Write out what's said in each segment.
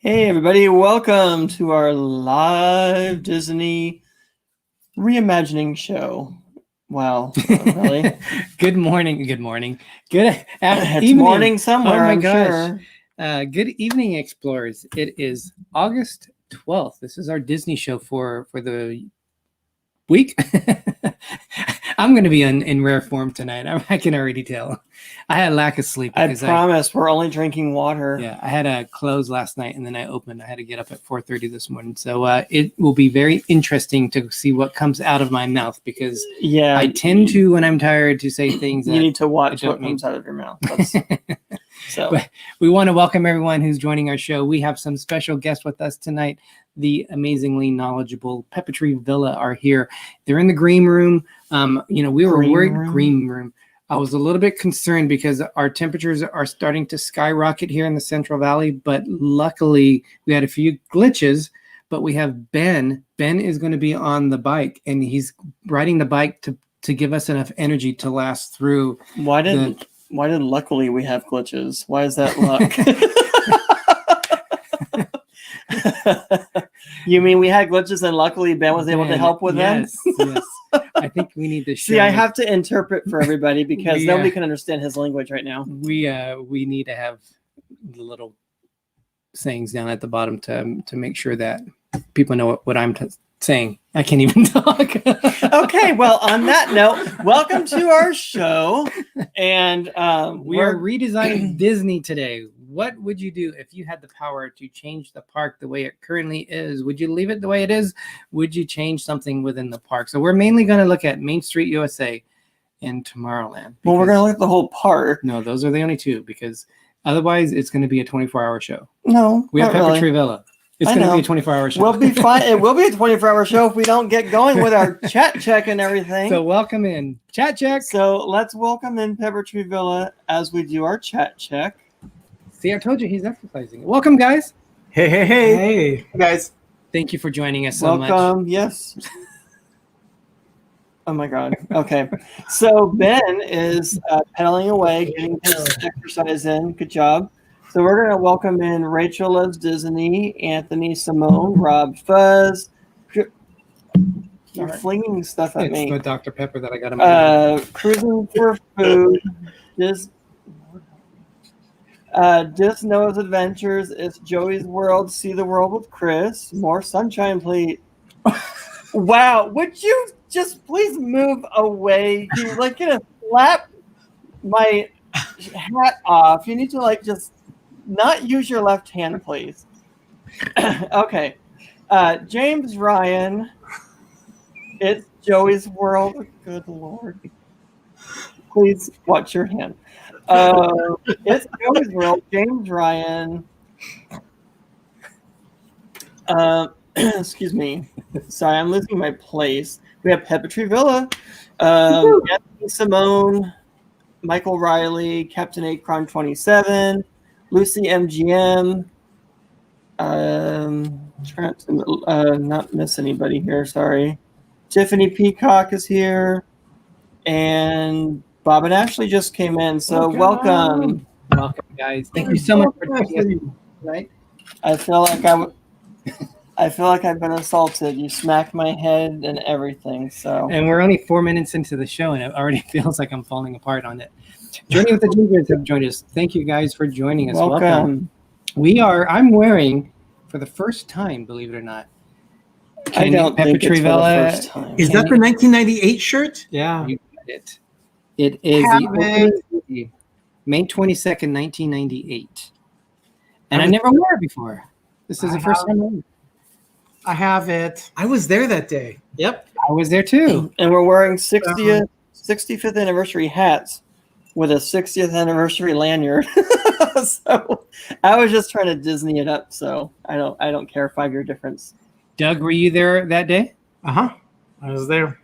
Hey everybody, welcome to our live Disney reimagining show. Wow, really? Good morning. Good It's evening. morning somewhere, Oh my I'm gosh. sure. Good evening, Explorers. It is August 12th. This is our Disney show for the week. I'm going to be in rare form tonight. I can already tell. I had a lack of sleep. I promise we're only drinking water. Yeah, I had to close last night and then I opened. I had to get up at 4:30 this morning. So it will be very interesting to see what comes out of my mouth because I tend to, when I'm tired, to say things that you need to watch what comes out of your mouth. So but we want to welcome everyone who's joining our show. We have some special guests with us tonight. The amazingly knowledgeable Puppetry Villa are here. They're in the green room. We were worried. Green room. I was a little bit concerned because our temperatures are starting to skyrocket here in the Central Valley, but luckily we had a few glitches. But we have Ben. Ben is going to be on the bike, and he's riding the bike to give us enough energy to last through. Why did luckily we have glitches? Why is that luck? You mean we had glitches and luckily Ben was able to help with them? Yes. I think we need to show. See, I have to interpret for everybody because nobody can understand his language right now. We need to have the little sayings down at the bottom to make sure that people know what I'm saying. I can't even talk. Okay, well, on that note, welcome to our show. And we are redesigning Disney today. What would you do if you had the power to change the park the way it currently is? Would you leave it the way it is? Would you change something within the park? So we're mainly going to look at Main Street USA and Tomorrowland. Well, we're going to look at the whole park. No, those are the only two because otherwise it's going to be a 24-hour show. No, we have Puppetry Villa. It's going to be a 24-hour show. We'll be fine. It will be a 24-hour show if we don't get going with our chat check and everything. So welcome in chat check. So let's welcome in Puppetry Villa as we do our chat check. See, I told you he's exercising. Welcome, guys. Hey, guys. Thank you for joining us so much. Welcome. Yes. Oh my God. Okay. So Ben is pedaling away, getting his exercise in. Good job. So we're going to welcome in Rachel Loves Disney, Anthony Simone, RobFuz. You're flinging stuff at me. It's the Dr. Pepper that I got in my Cruising for Food. Noah's Adventures. It's Joey's World. See the World with Chris. More sunshine, please. Wow. Would you just please move away? You're like going to slap my hat off. You need to just not use your left hand, please. Okay. James Ryan. It's Joey's World. Good Lord. Please watch your hand. It's Joey's World. James Ryan. Excuse me. Sorry, I'm losing my place. We have Puppetry Villa. Anthony Simone. Michael Riley. Captain Akron 27. Lucy MGM. Trying to not miss anybody here. Sorry. Tiffany Peacock is here. And Bob and Ashley just came in. So welcome. Welcome, guys. Thank you so much for joining us. Right? I feel like I've been assaulted. You smacked my head and everything. So. And we're only 4 minutes into the show, and it already feels like I'm falling apart on it. Journey with the Gingers have joined us. Thank you guys for joining us. Welcome. I'm wearing, for the first time, believe it or not, I don't think it's for the first time. Is that the 1998 shirt? Yeah. You got it. It is the May 22nd, 1998. And I never wore it before. This is the first time. I have it. I was there that day. Yep. I was there too. And we're wearing 65th anniversary hats with a 60th anniversary lanyard. So I was just trying to Disney it up. So I don't care 5-year difference. Doug, were you there that day? I was there.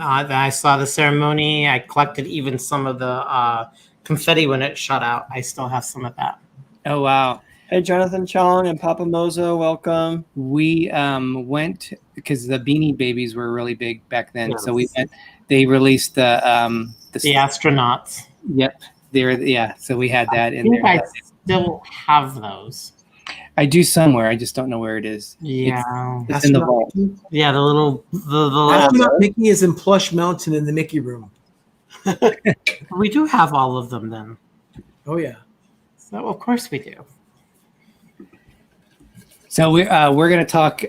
I saw the ceremony. I collected even some of the confetti when it shot out. I still have some of that. Oh, wow. Hey, Jonathan Chong and Papa Mozo, welcome. We went because the Beanie Babies were really big back then. Yes. So we went. They released the astronauts. Yep. So we had that in there. I still have those. I do somewhere. I just don't know where it is. Yeah. It's in the vault. Yeah, the little Astronaut Mickey is in Plush Mountain in the Mickey room. we do have all of them then. Oh yeah. So of course we do. So we're going to talk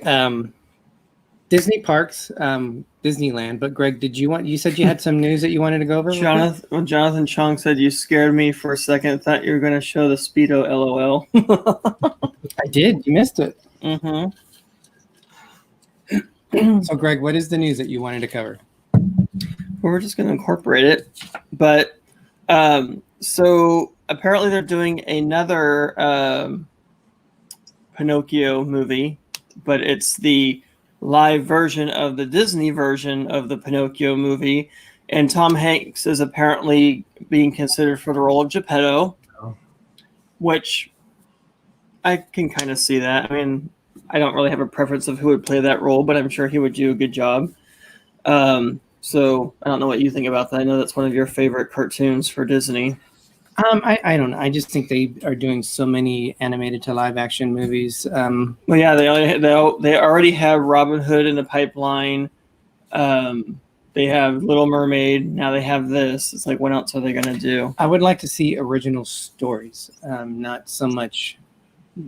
Disney parks, Disneyland. But Greg, you said you had some news that you wanted to go over? Jonathan Chong said you scared me for a second. Thought you were going to show the Speedo LOL. I did. You missed it. Mm-hmm. So Greg, what is the news that you wanted to cover? Well, we're just going to incorporate it. But so apparently they're doing another Pinocchio movie, but it's the live version of the Disney version of the Pinocchio movie. And Tom Hanks is apparently being considered for the role of Geppetto, which I can kind of see that. I mean, I don't really have a preference of who would play that role, but I'm sure he would do a good job. So I don't know what you think about that. I know that's one of your favorite cartoons for Disney. I don't know. I just think they are doing so many animated to live action movies. Well, yeah, they already have Robin Hood in the pipeline. They have Little Mermaid. Now they have this. It's like, what else are they going to do? I would like to see original stories, not so much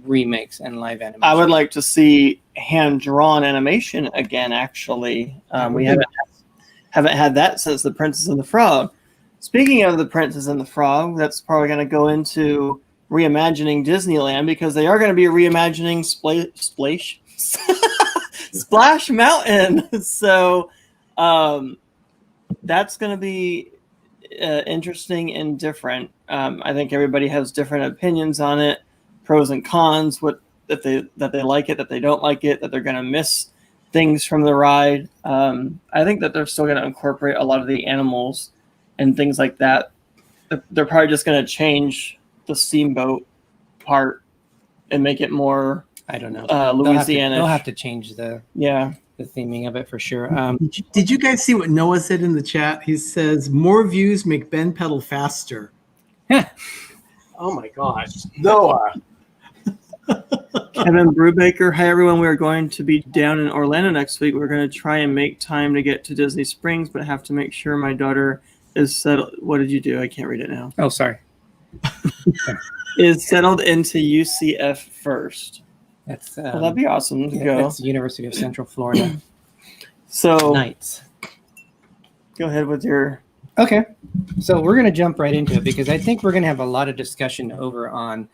remakes and live animation. I would like to see hand-drawn animation again, actually. We haven't had that since The Princess and the Frog. Speaking of The Princess and the Frog, that's probably going to go into reimagining Disneyland, because they are going to be reimagining Splash Mountain. So that's going to be interesting and different. I think everybody has different opinions on it, pros and cons, that they like it, that they don't like it, that they're going to miss things from the ride. I think that they're still going to incorporate a lot of the animals and things like that. They're probably just going to change the steamboat part and make it more, I don't know, Louisiana. They'll have to change the theming of it for sure. Did you guys see what Noah said in the chat? He says, more views make Ben pedal faster. Oh my gosh. Noah. Kevin Brubaker, hi everyone. We're going to be down in Orlando next week. We're going to try and make time to get to Disney Springs, but I have to make sure my daughter is settled. What did you do? I can't read it now. Oh, sorry. Is settled into UCF first. That's Well, that'd be awesome to go. That's the University of Central Florida. So Knights. go ahead with your. Okay, so we're going to jump right into it, because I think we're going to have a lot of discussion over on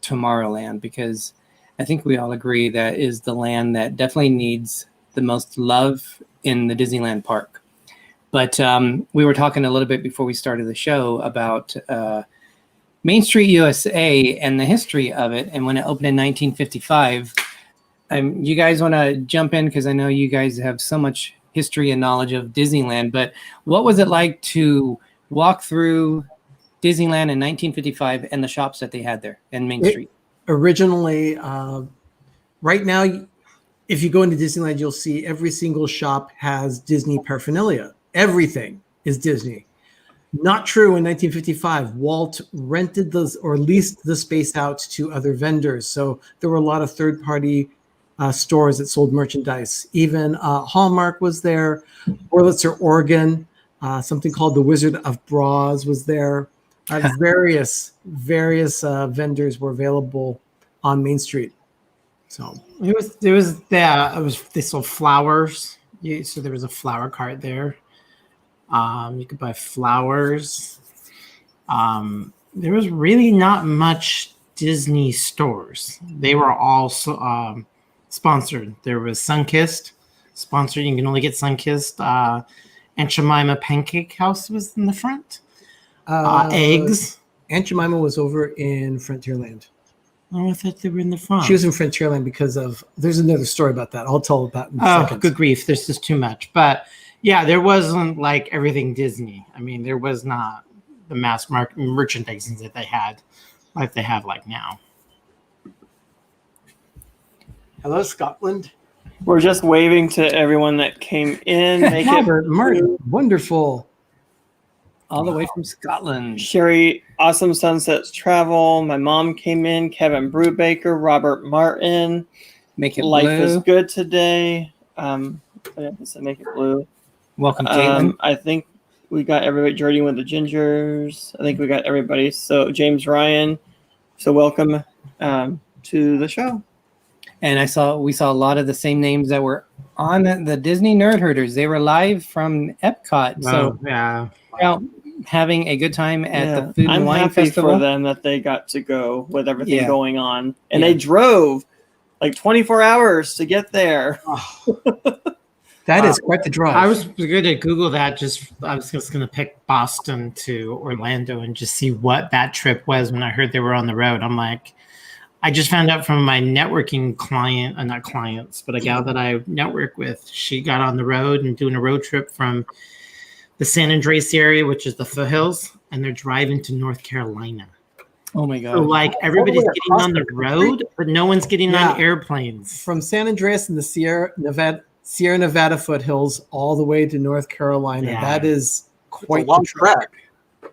Tomorrowland, because I think we all agree that is the land that definitely needs the most love in the Disneyland park. But we were talking a little bit before we started the show about Main Street USA and the history of it, and when it opened in 1955. You guys want to jump in, because I know you guys have so much history and knowledge of Disneyland, but what was it like to walk through Disneyland in 1955 and the shops that they had there in Main Street? Originally, right now, if you go into Disneyland, you'll see every single shop has Disney paraphernalia. Everything is Disney. Not true in 1955. Walt rented those or leased the space out to other vendors. So there were a lot of third-party stores that sold merchandise. Even Hallmark was there. Wurlitzer, Oregon. Something called the Wizard of Bras was there. Various vendors were available on Main Street. So they sold flowers. So there was a flower cart there. You could buy flowers. There was really not much Disney stores. They were all sponsored. There was Sunkissed, sponsored. You can only get Sunkissed. Aunt Jemima Pancake House was in the front. Eggs. Aunt Jemima was over in Frontierland. Oh, I thought they were in the front. She was in Frontierland because of. There's another story about that. I'll tell about in a second. Good grief! This is too much. But yeah, there wasn't like everything Disney. I mean, there was not the mass market merchandising that they had, like they have like now. Hello, Scotland. We're just waving to everyone that came in. Robert, Martin, wonderful. all the way from Scotland. Sherry, Awesome Sunsets Travel. My mom came in. Kevin Brubaker, Robert Martin. Make it Life blue. is good today. I have to say make it blue. Welcome, Caitlin. I think we got everybody. Jordy with the Gingers. I think we got everybody. So James Ryan. So welcome to the show. And we saw a lot of the same names that were on the Disney Nerd Herders. They were live from Epcot. So yeah, out having a good time at the Food and I'm Wine happy Festival. for them that they got to go with everything going on, and Yeah. they drove like 24 hours to get there. That is quite the drive. I was going to Google that. I was just going to pick Boston to Orlando and just see what that trip was when I heard they were on the road. I'm like, I just found out from my networking client, not clients, but a gal that I network with. She got on the road and doing a road trip from the San Andreas area, which is the foothills, and they're driving to North Carolina. Oh my God. So like everybody's getting on the road, but no one's getting on airplanes. From San Andreas and the Sierra Nevada foothills all the way to North Carolina. Yeah. That is quite a long the trek.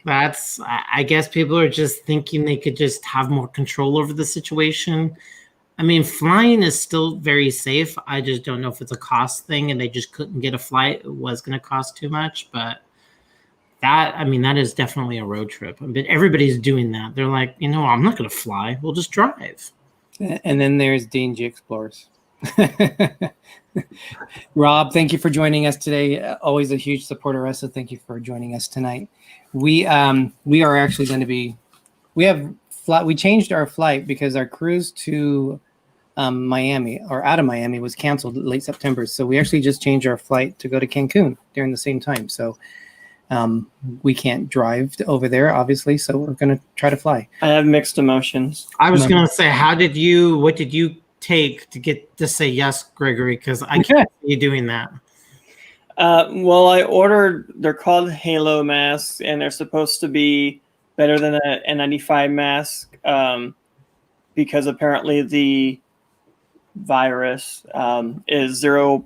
That's, I guess people are just thinking they could just have more control over the situation. I mean, flying is still very safe. I just don't know if it's a cost thing and they just couldn't get a flight. It was going to cost too much, but that is definitely a road trip. But everybody's doing that. They're like, I'm not going to fly. We'll just drive. And then there's D&G Explorers. Rob, thank you for joining us today. Always a huge supporter of us, so thank you for joining us tonight. We are actually going to be. We changed our flight because our cruise to Miami or out of Miami was canceled late September. So we actually just changed our flight to go to Cancun during the same time. So we can't drive over there, obviously. So we're going to try to fly. I have mixed emotions. I was going to say, what did you take to get to say yes, Gregory? Because I can't see you doing that. Well, I ordered. They're called Halo masks, and they're supposed to be better than an N95 mask because apparently the virus is 0.6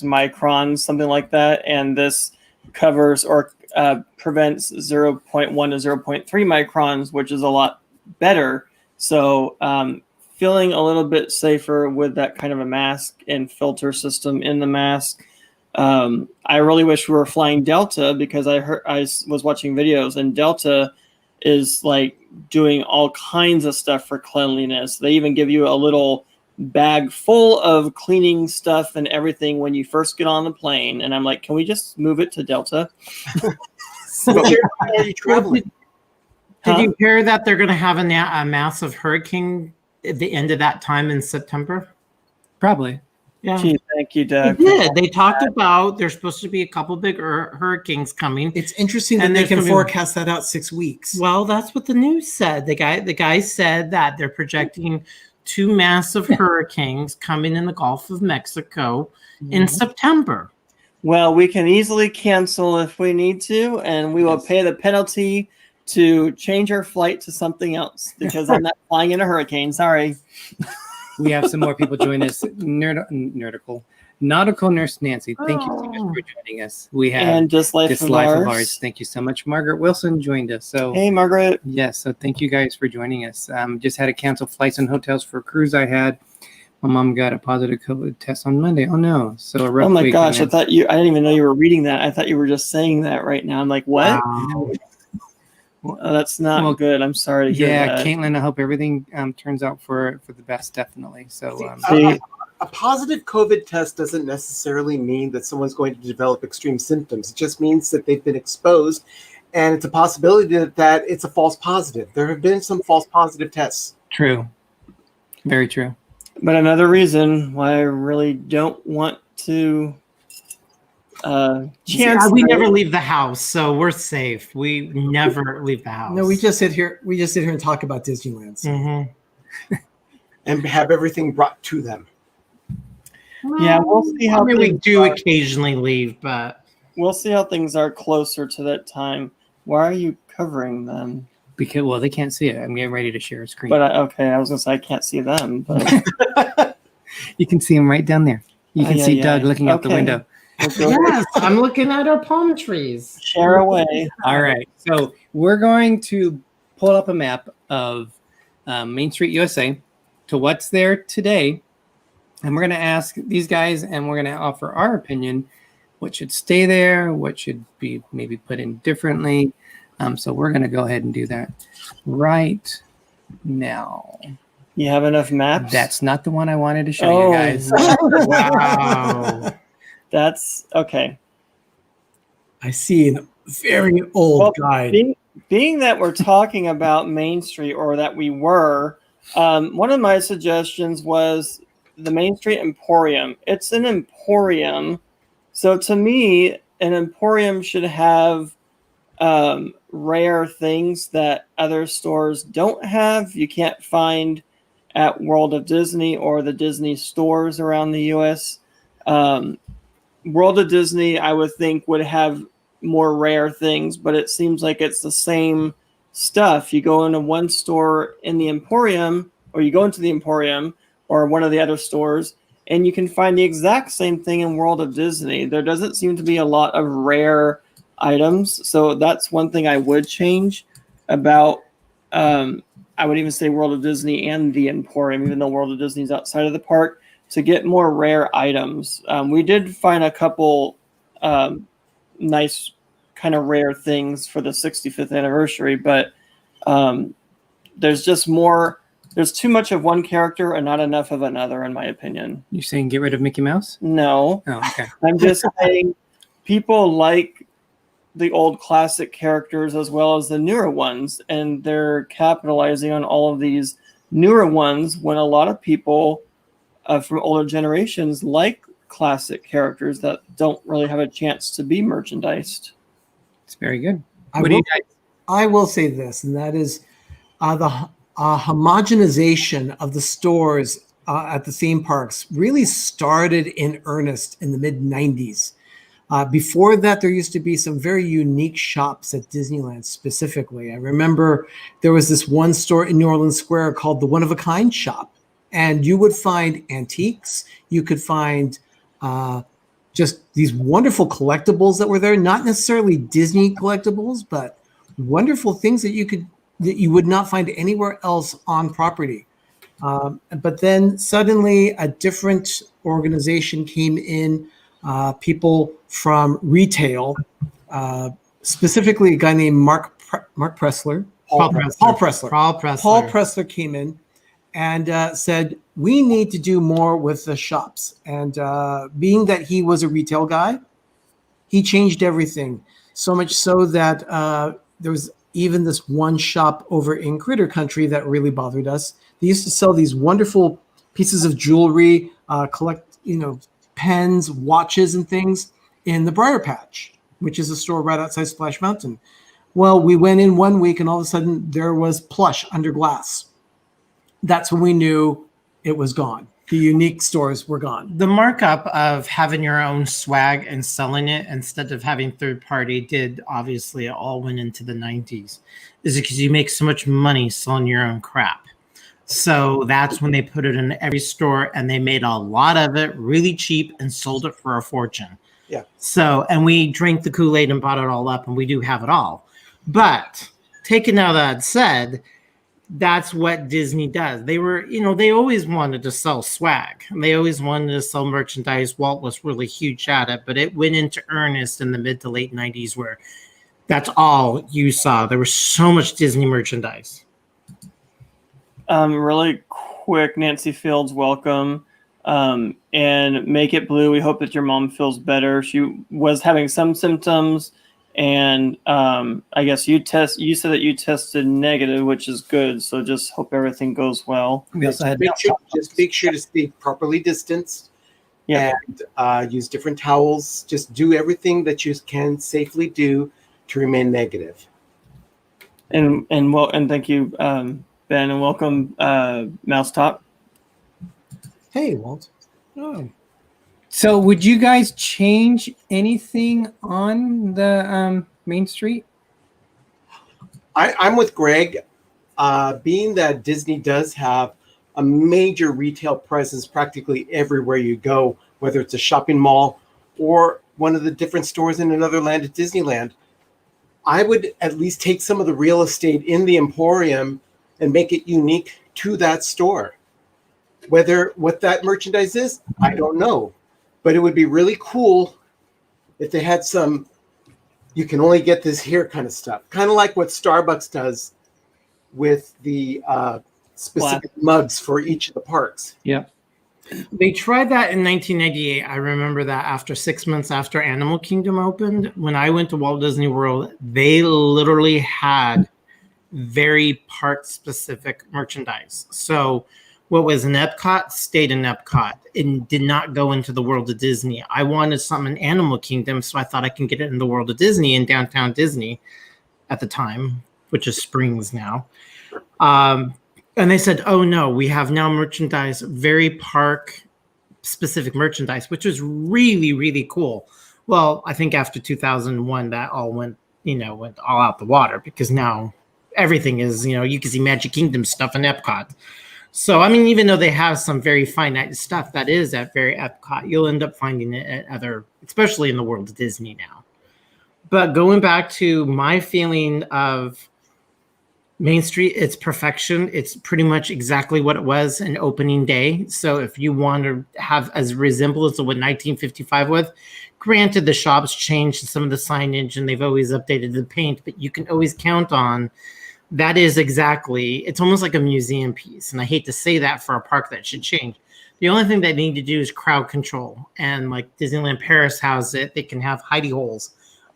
microns, something like that, and this covers or prevents 0.1 to 0.3 microns, which is a lot better. So feeling a little bit safer with that kind of a mask and filter system in the mask. I really wish we were flying Delta because I was watching videos and Delta is like doing all kinds of stuff for cleanliness. They even give you a little bag full of cleaning stuff and everything when you first get on the plane. And I'm like, can we just move it to Delta? Where are you traveling? Did you hear that they're going to have a massive hurricane at the end of that time in September? Probably. Yeah. Gee, thank you, Doug. They talked about there's supposed to be a couple big hurricanes coming. It's interesting that they can forecast that out 6 weeks. Well, that's what the news said. The guy said that they're projecting 2 massive hurricanes coming in the Gulf of Mexico in September. Well, we can easily cancel if we need to, and we will pay the penalty to change our flight to something else because I'm not flying in a hurricane. Sorry. We have some more people join us. Nautical Nurse Nancy, thank you so much for joining us. We have and DisLyfeOfOurs. Thank you so much. Margaret Wilson joined us. So hey, Margaret. Yes, so thank you guys for joining us. Just had to cancel flights and hotels for a cruise I had. My mom got a positive COVID test on Monday. Oh no! So a rough oh my week, gosh! man. I didn't even know you were reading that. I thought you were just saying that right now. I'm like, what? Wow. Well, that's not good. I'm sorry to hear that. Caitlin, I hope everything turns out for the best, definitely. So a positive COVID test doesn't necessarily mean that someone's going to develop extreme symptoms. It just means that they've been exposed, and it's a possibility that it's a false positive. There have been some false positive tests. True. Very true. But another reason why I really don't want to we never leave the house, so we're safe. We never leave the house. No, we just sit here and talk about Disneyland. Mm-hmm. And have everything brought to them. Yeah, we'll see how we do occasionally leave, but we'll see how things are closer to that time. Why are you covering them? Because they can't see it. I'm getting ready to share a screen. But I was gonna say I can't see them. But you can see them right down there. You can see Doug looking out the window. Yes, I'm looking at our palm trees. Share away. All right. So we're going to pull up a map of Main Street, USA, to what's there today. And we're going to ask these guys, and we're going to offer our opinion, what should stay there, what should be maybe put in differently. So we're going to go ahead and do that right now. You have enough maps? That's not the one I wanted to show you guys. Wow. That's okay. I see a very old guide. Being that we're talking about Main Street, or that we were, one of my suggestions was the Main Street Emporium. It's an emporium. So to me, an emporium should have rare things that other stores don't have. You can't find at World of Disney or the Disney stores around the U.S. World of Disney, I would think, would have more rare things, but it seems like it's the same stuff. You go into one store in the Emporium, or you go into the Emporium or one of the other stores, and you can find the exact same thing in World of Disney. There doesn't seem to be a lot of rare items, so that's one thing I would change about. I would even say World of Disney and the Emporium, even though World of Disney is outside of the park, to get more rare items. We did find a couple nice kind of rare things for the 65th anniversary, but there's just more. There's too much of one character and not enough of another, in my opinion. You saying get rid of Mickey Mouse? No. Oh, okay. I'm just saying people like the old classic characters as well as the newer ones, and they're capitalizing on all of these newer ones when a lot of people from older generations like classic characters that don't really have a chance to be merchandised. It's very good. I will say this, and that is the homogenization of the stores at the theme parks really started in earnest in the mid-90s. Before that, there used to be some very unique shops at Disneyland specifically. I remember there was this one store in New Orleans Square called the One of a Kind shop, and you would find antiques. You could find just these wonderful collectibles that were there, not necessarily Disney collectibles, but wonderful things that you would not find anywhere else on property. But then suddenly a different organization came in, people from retail, specifically a guy named Mark Pressler. Paul Pressler came in and said, we need to do more with the shops. And being that he was a retail guy, he changed everything. So much so that there was even this one shop over in Critter Country that really bothered us. They used to sell these wonderful pieces of jewelry, pens, watches, and things in the Briar Patch, which is a store right outside Splash Mountain. Well, we went in one week and all of a sudden there was plush under glass. That's when we knew it was gone. The unique stores were gone. The markup of having your own swag and selling it instead of having third party did obviously all went into the 90s. Is because you make so much money selling your own crap. So that's when they put it in every store and they made a lot of it really cheap and sold it for a fortune. Yeah. So, and we drank the Kool-Aid and bought it all up and we do have it all. But taking out that said, that's what Disney does. They were, they always wanted to sell swag. They always wanted to sell merchandise. Walt was really huge at it, but it went into earnest in the mid to late 90s where that's all you saw. There was so much Disney merchandise. Really quick, Nancy Fields, welcome. And Make It Blue, we hope that your mom feels better. She was having some symptoms, and I guess you said that you tested negative, which is good. So just hope everything goes well. We also had Just make sure to stay properly distanced. Yeah. And use different towels. Just do everything that you can safely do to remain negative. And thank you, Ben, and welcome, Mousetop. Hey, Walt. Oh. So would you guys change anything on the Main Street? I'm with Greg. Being that Disney does have a major retail presence practically everywhere you go, whether it's a shopping mall or one of the different stores in another land at Disneyland, I would at least take some of the real estate in the Emporium and make it unique to that store. Whether what that merchandise is, I don't know. But it would be really cool if they had some, you can only get this here kind of stuff. Kind of like what Starbucks does with the specific mugs for each of the parks. Yeah. They tried that in 1998. I remember that after 6 months after Animal Kingdom opened, when I went to Walt Disney World, they literally had very park-specific merchandise. So what was in Epcot stayed in Epcot and did not go into the World of Disney. I wanted something in Animal Kingdom, so I thought I can get it in the World of Disney in downtown Disney at the time, which is Springs now. And they said, oh, no, we have now merchandise, very park-specific merchandise, which was really, really cool. Well, I think after 2001, that all went all out the water because now everything is, you can see Magic Kingdom stuff in Epcot. So, I mean, even though they have some very finite stuff that is at very Epcot, you'll end up finding it at other, especially in the World of Disney now. But going back to my feeling of Main Street, it's perfection. It's pretty much exactly what it was in opening day. So if you want to have as resemblance of what 1955 was, granted the shops changed some of the signage and they've always updated the paint, but you can always count on that is exactly, it's almost like a museum piece. And I hate to say that for a park that should change. The only thing they need to do is crowd control. And like Disneyland Paris has it, they can have hidey holes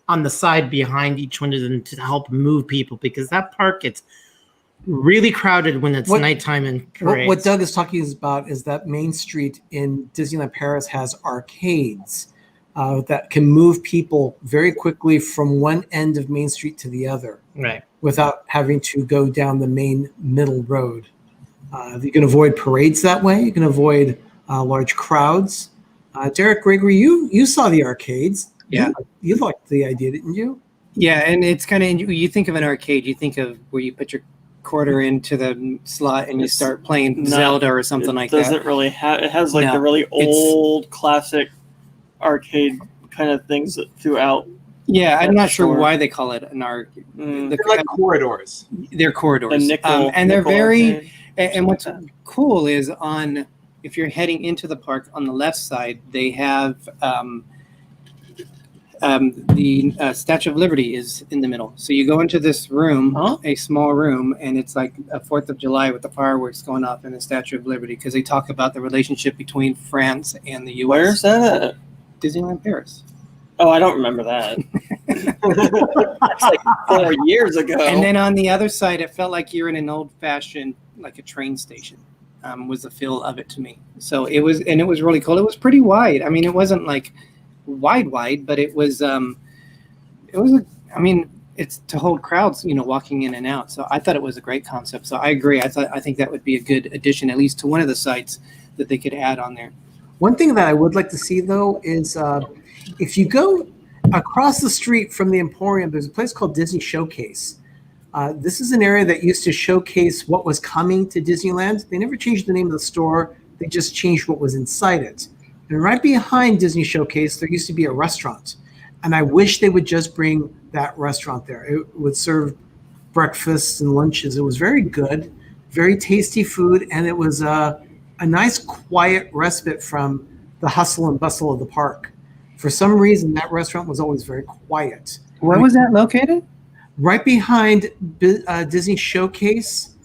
on the side behind each one of them to help move people because that park gets really crowded when it's nighttime and parades. What Doug is talking about is that Main Street in Disneyland Paris has arcades that can move people very quickly from one end of Main Street to the other, right, without having to go down the main middle road. You can avoid parades that way. You can avoid large crowds. Derick, Gregory, you saw the arcades. Yeah. You liked the idea, didn't you? Yeah, and it's kind of, you think of an arcade, you think of where you put your quarter into the slot and you start playing Zelda or something like that. Does it really have? It has like the really old classic arcade kind of things throughout. Yeah, I'm not sure why they call it an arcade. They're like corridors. They're corridors, and they're very. And what's cool is if you're heading into the park on the left side, they have the Statue of Liberty is in the middle. So you go into this room, a small room, and it's like a 4th of July with the fireworks going off in the Statue of Liberty because they talk about the relationship between France and the U.S. Where's that at? Disneyland Paris. Oh, I don't remember that. That's like 4 years ago. And then on the other side, it felt like you're in an old-fashioned, like a train station. Was the feel of it to me. So it was really cool. It was pretty wide. I mean, it wasn't like wide, but it was it's to hold crowds, walking in and out. So I thought it was a great concept. So I agree. I think that would be a good addition, at least to one of the sites that they could add on there. One thing that I would like to see though is if you go across the street from the Emporium, there's a place called Disney Showcase. This is an area that used to showcase what was coming to Disneyland. They never changed the name of the store. They just changed what was inside it. And right behind Disney Showcase, there used to be a restaurant. And I wish they would just bring that restaurant there. It would serve breakfasts and lunches. It was very good, very tasty food. And it was a nice, quiet respite from the hustle and bustle of the park. For some reason, that restaurant was always very quiet. Where was that located? Right behind Disney Showcase.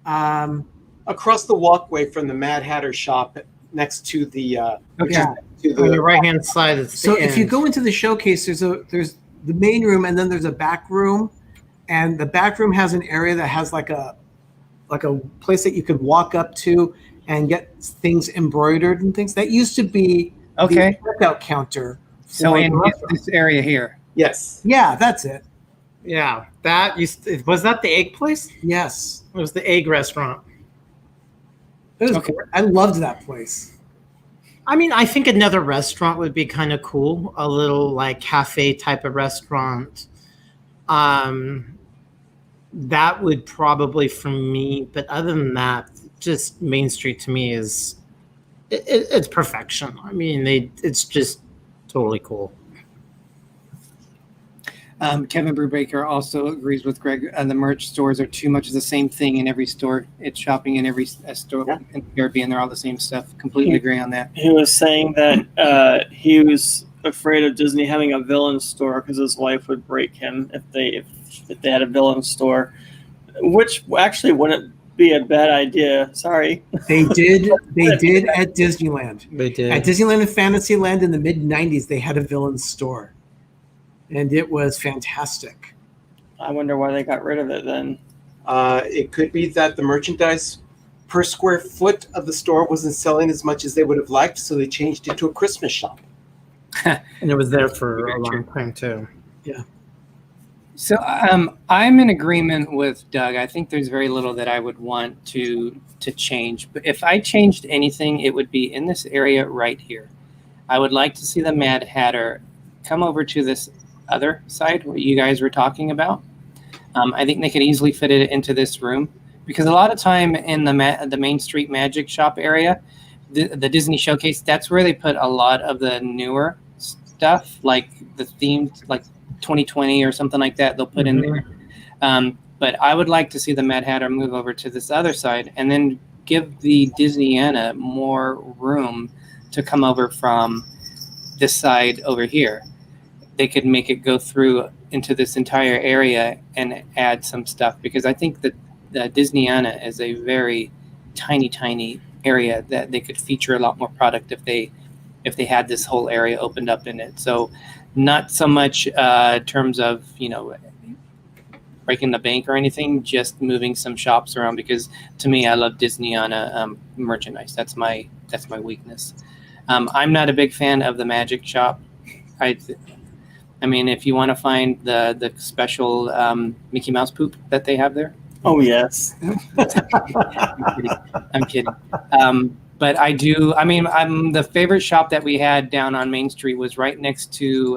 Across the walkway from the Mad Hatter shop next to the on the right-hand side. So if you go into the showcase, there's the main room and then there's a back room, and the back room has an area that has like a place that you could walk up to and get things embroidered and things. That used to be the checkout counter. So in this area here. Yes. Yeah, that's it. Yeah, was that the egg place? Yes, it was the egg restaurant. It was great. I loved that place. I mean, I think another restaurant would be kind of cool. A little like cafe type of restaurant. That would probably for me. But other than that, just Main Street to me is it's perfection. I mean, it's just totally cool. Kevin Brubaker also agrees with Greg. The merch stores are too much of the same thing in every store. It's shopping in every store in the Caribbean. They're all the same stuff. Completely agree on that. He was saying that he was afraid of Disney having a villain store because his wife would break him if they had a villain store, which actually wouldn't be a bad idea. Sorry. They did at Disneyland. They did. At Disneyland and Fantasyland in the mid-90s, they had a villain store. And it was fantastic. I wonder why they got rid of it then. It could be that the merchandise per square foot of the store wasn't selling as much as they would have liked, so they changed it to a Christmas shop. And it was there for a long time too. Yeah. So I'm in agreement with Doug. I think there's very little that I would want to change. But if I changed anything, it would be in this area right here. I would like to see the Mad Hatter come over to this other side where you guys were talking about. I think they could easily fit it into this room because a lot of time in the Main Street Magic Shop area, the Disney Showcase, that's where they put a lot of the newer stuff, like the themed, like 2020 or something like that. They'll put in there. But I would like to see the Mad Hatter move over to this other side and then give the Disneyana more room to come over from this side over here. They could make it go through into this entire area and add some stuff because I think that the Disneyana is a very tiny area that they could feature a lot more product if they had this whole area opened up in it. So not so much in terms of, breaking the bank or anything, just moving some shops around because to me, I love Disneyana merchandise. That's my weakness. I'm not a big fan of the Magic Shop. I mean, if you want to find the special Mickey Mouse poop that they have there. Oh, yes. I'm kidding. But I do. I mean, the favorite shop that we had down on Main Street was right next to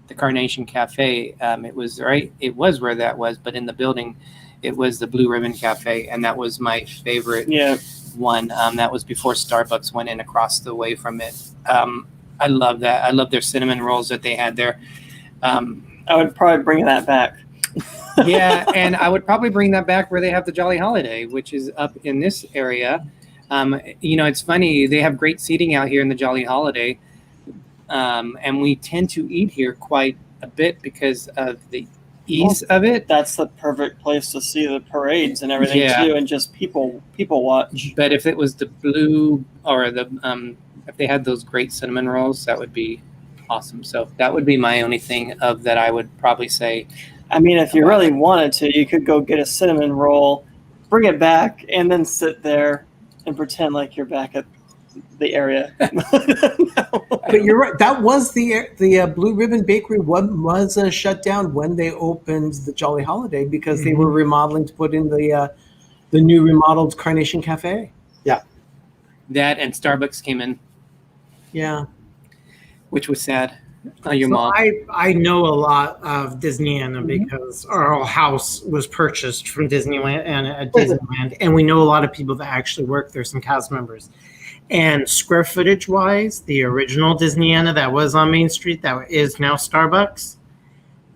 the Carnation Cafe. It was where that was, but in the building, it was the Blue Ribbon Cafe, and that was my favorite one. That was before Starbucks went in across the way from it. I love that. I love their cinnamon rolls that they had there. I would probably bring that back. Yeah, and I would probably bring that back where they have the Jolly Holiday, which is up in this area. It's funny. They have great seating out here in the Jolly Holiday, and we tend to eat here quite a bit because of the ease of it. That's the perfect place to see the parades and everything too, and just people watch. But if it was the blue or the if they had those great cinnamon rolls, that would be awesome. So that would be my only thing of that I would probably say. I mean, if you really wanted to, you could go get a cinnamon roll, bring it back, and then sit there and pretend like you're back at the area. But you're right. That was the Blue Ribbon Bakery was shut down when they opened the Jolly Holiday because they were remodeling to put in the new remodeled Carnation Cafe. Yeah. That and Starbucks came in. Yeah. Which was sad. Your mom. I know a lot of Disneyland because our whole house was purchased from Disneyland and at Disneyland, and we know a lot of people that actually work there, some cast members. And square footage wise, the original Disneyana that was on Main Street that is now Starbucks,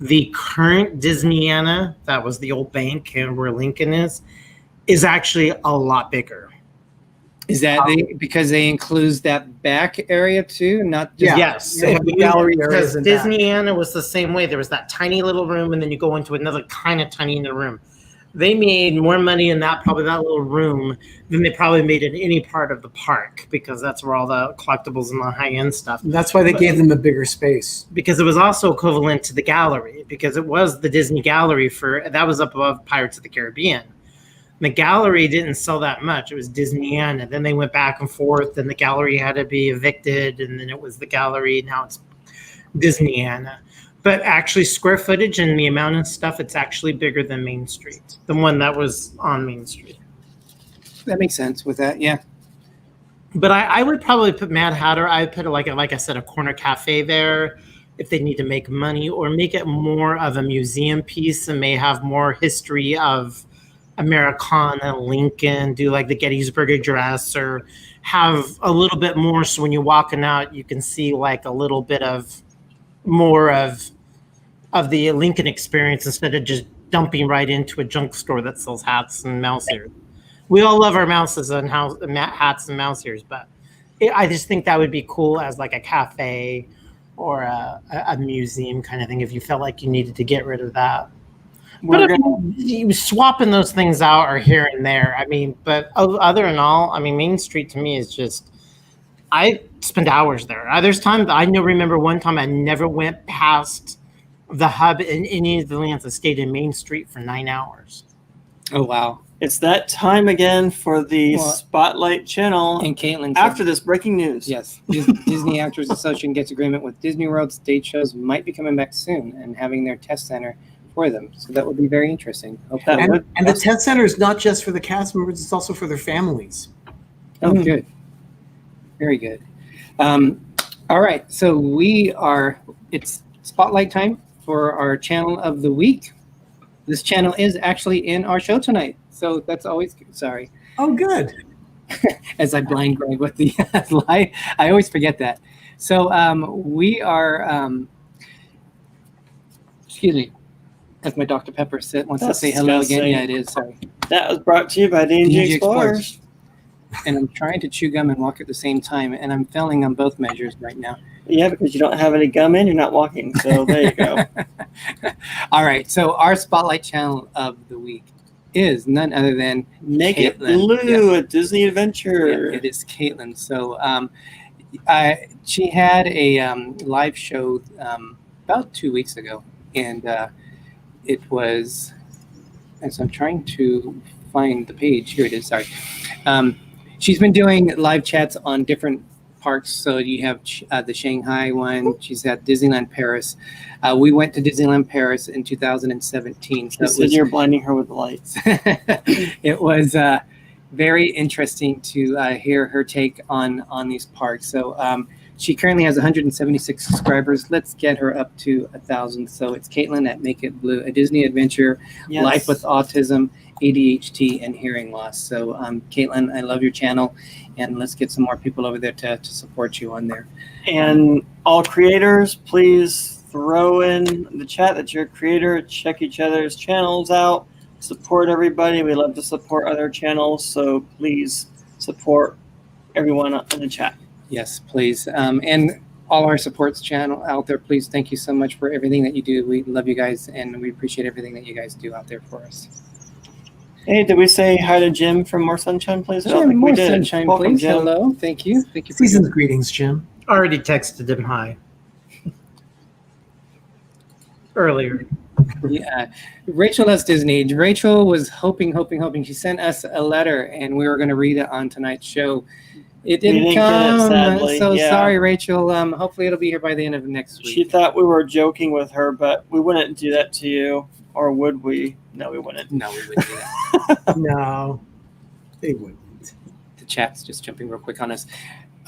the current Disneyana that was the old bank and where Lincoln is actually a lot bigger. Is that because they include that back area too? Not just yes. They have the gallery areas. Because Disneyana was the same way. There was that tiny little room, and then you go into another kind of tiny little room. They made more money in that little room than they probably made in any part of the park because that's where all the collectibles and the high-end stuff. And that's why they gave them a bigger space. Because it was also equivalent to the gallery because it was the Disney gallery that was up above Pirates of the Caribbean. The gallery didn't sell that much. It was Disneyana. Then they went back and forth, and the gallery had to be evicted, and then it was the gallery. Now it's Disneyana. But actually, square footage and the amount of stuff, it's actually bigger than Main Street, the one that was on Main Street. That makes sense with that, yeah. But I would probably put Mad Hatter. I would put, like I said, a corner cafe there if they need to make money or make it more of a museum piece and may have more history of Americana, Lincoln, do like the Gettysburg Address or have a little bit more so when you're walking out you can see like a little bit of more of of the Lincoln experience instead of just dumping right into a junk store that sells hats and mouse ears. We all love our mouses and hats and mouse ears, but I just think that would be cool as like a cafe or a museum kind of thing if you felt like you needed to get rid of that. But you swapping those things out or here and there. I mean, but other than all, I mean, Main Street to me is just, I spend hours there. There's times I remember one time I never went past the hub in any of the lands. I stayed in Main Street for 9 hours. Oh, wow. It's that time again for the Spotlight channel. And Caitlin, after this breaking news. Yes, Disney Actors Association gets agreement with Disney World. Stage shows might be coming back soon and having their test center for them. So that would be very interesting. And the test center is not just for the cast members; it's also for their families. Oh, good. Very good. All right, so it's Spotlight time for our channel of the week. This channel is actually in our show tonight. So that's always good. Sorry. Oh, good. As I blind Greg with the lie, I always forget that. So we are, excuse me, as my Dr. Pepper wants to say hello again. Yeah, it is. Sorry. That was brought to you by D&G Explorers. And I'm trying to chew gum and walk at the same time, and I'm failing on both measures right now. Yeah, because you don't have any gum in, you're not walking. So there you go. All right. So our Spotlight channel of the week is none other than Make It Caitlin. Blue at Disney Adventure. Yeah, it is Caitlin. So she had a live show about 2 weeks ago, and it was, as I'm trying to find the page, here it is, sorry. She's been doing live chats on different parks. So you have the Shanghai one. She's at Disneyland Paris. We went to Disneyland Paris in 2017. So you're blinding her with the lights. It was very interesting to hear her take on these parks. So she currently has 176 subscribers. Let's get her up to 1,000. So it's Caitlin at Make It Blue, a Disney adventure, life with autism, ADHD, and hearing loss. So Caitlin, I love your channel, and let's get some more people over there to support you on there. And all creators, please throw in the chat that you're a creator. Check each other's channels out. Support everybody. We love to support other channels, so please support everyone in the chat. Yes, please. And all our supports channel out there, please. Thank you so much for everything that you do. We love you guys, and we appreciate everything that you guys do out there for us. Hey, did we say hi to Jim from More Sunshine, please? Jim, More Sunshine, welcome, please. Jim. Hello. Thank you. Thank you. Season's greetings, Jim. Already texted him hi. Earlier. Yeah. Rachel loves Disney. Rachel was hoping. She sent us a letter, and we were going to read it on tonight's show. It didn't come. Get it, sadly. So sorry, Rachel. Hopefully it'll be here by the end of next week. She thought we were joking with her, but we wouldn't do that to you. Or would we? No, we wouldn't. No, we wouldn't do that. No, they wouldn't. The chat's just jumping real quick on us.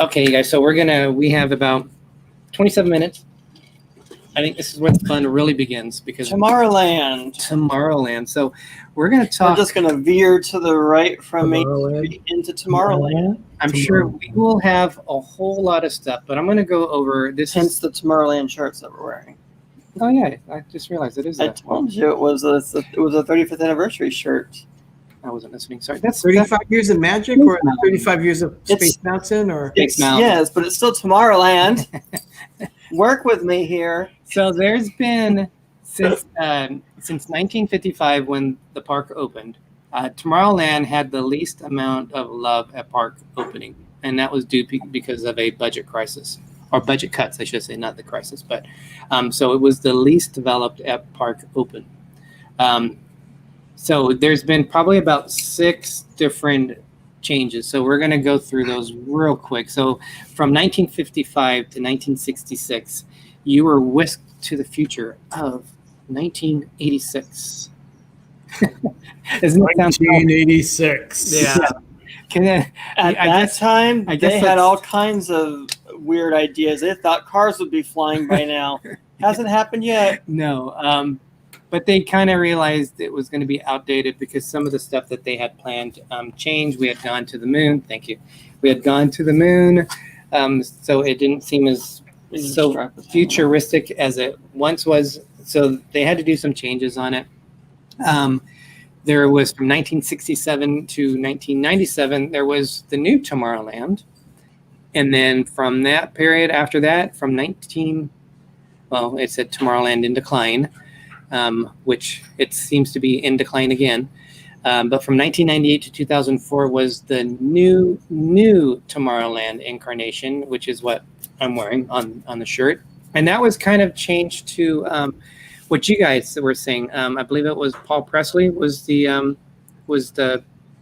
Okay, you guys. So we have about 27 minutes. I think this is where the fun really begins because Tomorrowland. So we're going to talk. We're just going to veer to the right from Main Street into Tomorrowland. I'm sure we will have a whole lot of stuff, but I'm going to go over this. Hence the Tomorrowland shirts that we're wearing. Oh yeah, I just realized it is. I told you it was a 35th anniversary shirt. I wasn't listening. Sorry. That's 35 years of Magic or 35 years of Space Mountain or Space Mountain. Yes, but it's still Tomorrowland. Work with me here. So there's been since 1955 when the park opened, Tomorrowland had the least amount of love at park opening, and that was due because of a budget crisis. Or budget cuts, I should say, not the crisis, but so it was the least developed at park open. So there's been probably about 6 different changes. So we're going to go through those real quick. So from 1955 to 1966, you were whisked to the future of 1986. Isn't it 1986? Yeah. At that time, they had all kinds of weird ideas. They thought cars would be flying by now. Hasn't happened yet. No, but they kind of realized it was going to be outdated because some of the stuff that they had planned changed. We had gone to the moon. Thank you. We had gone to the moon, so it didn't seem as so futuristic as it once was. so they had to do some changes on it. There was from 1967 to 1997, there was the new Tomorrowland. And then from that period after that, it said Tomorrowland in decline, which it seems to be in decline again. But from 1998 to 2004 was the new Tomorrowland incarnation, which is what I'm wearing on the shirt. And that was kind of changed to what you guys were saying. I believe it was Paul Presley was the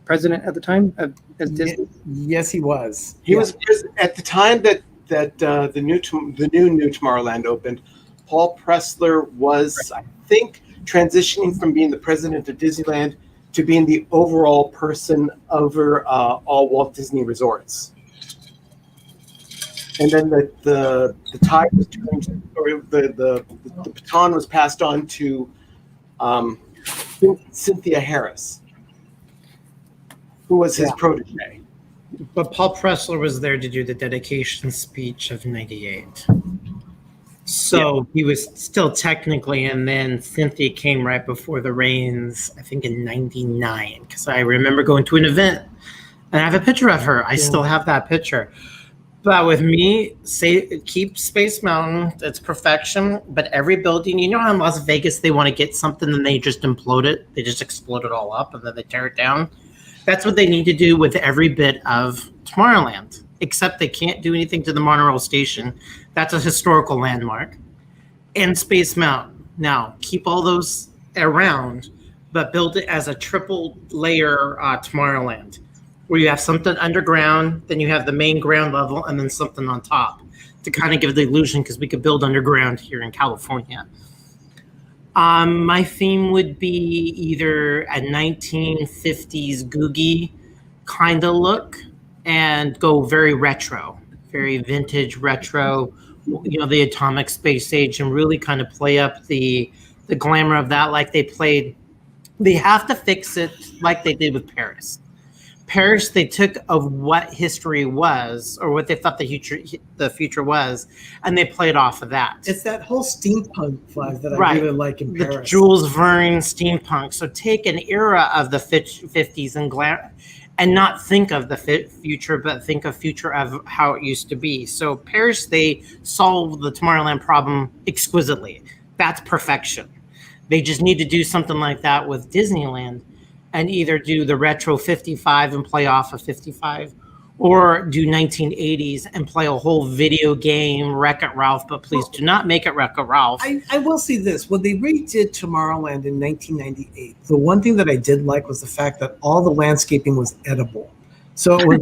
president at the time of Disney. Yes, he was. He was at the time that the new Tomorrowland opened. Paul Pressler was, I think, transitioning from being the president of Disneyland to being the overall person over all Walt Disney resorts. And then the tide was turned, or the baton was passed on to Cynthia Harris, who was his protege. But Paul Pressler was there to do the dedication speech of '98. So he was still technically, and then Cynthia came right before the reigns, I think in '99, because I remember going to an event and I have a picture of her. I still have that picture. But with me, keep Space Mountain, it's perfection. But every building, you know how in Las Vegas they want to get something and they just implode it? They just explode it all up and then they tear it down. That's what they need to do with every bit of Tomorrowland, except they can't do anything to the monorail station. That's a historical landmark. And Space Mountain. Now, keep all those around, but build it as a triple layer Tomorrowland, where you have something underground, then you have the main ground level, and then something on top to kind of give the illusion, because we could build underground here in California. My theme would be either a 1950s Googie kind of look and go very retro, very vintage retro, you know, the atomic space age, and really kind of play up the glamour of that like they played. They have to fix it like they did with Paris. Paris, they took of what history was, or what they thought the future was, and they played off of that. It's that whole steampunk vibe that I really like in Paris. The Jules Verne steampunk. So take an era of the 50s and not think of the future, but think of future of how it used to be. So Paris, they solved the Tomorrowland problem exquisitely. That's perfection. They just need to do something like that with Disneyland, and either do the retro 55 and play off of 55, or do 1980s and play a whole video game, Wreck-It Ralph, but please do not make it Wreck-It Ralph. I will say this. When they redid Tomorrowland in 1998, the one thing that I did like was the fact that all the landscaping was edible. So it was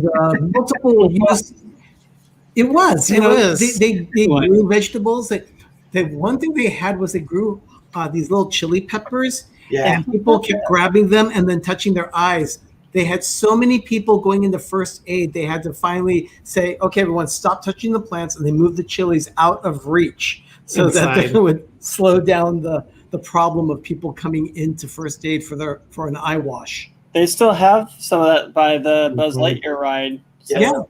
multiple use. It was. You know, they grew vegetables. The one thing they had was they grew these little chili peppers. Yeah. And people kept grabbing them and then touching their eyes. They had so many people going into first aid, they had to finally say, okay, everyone, stop touching the plants, and they moved the chilies out of reach so that they would slow down the problem of people coming into first aid for an eye wash. They still have some of that by the Buzz Lightyear ride. So. Yeah.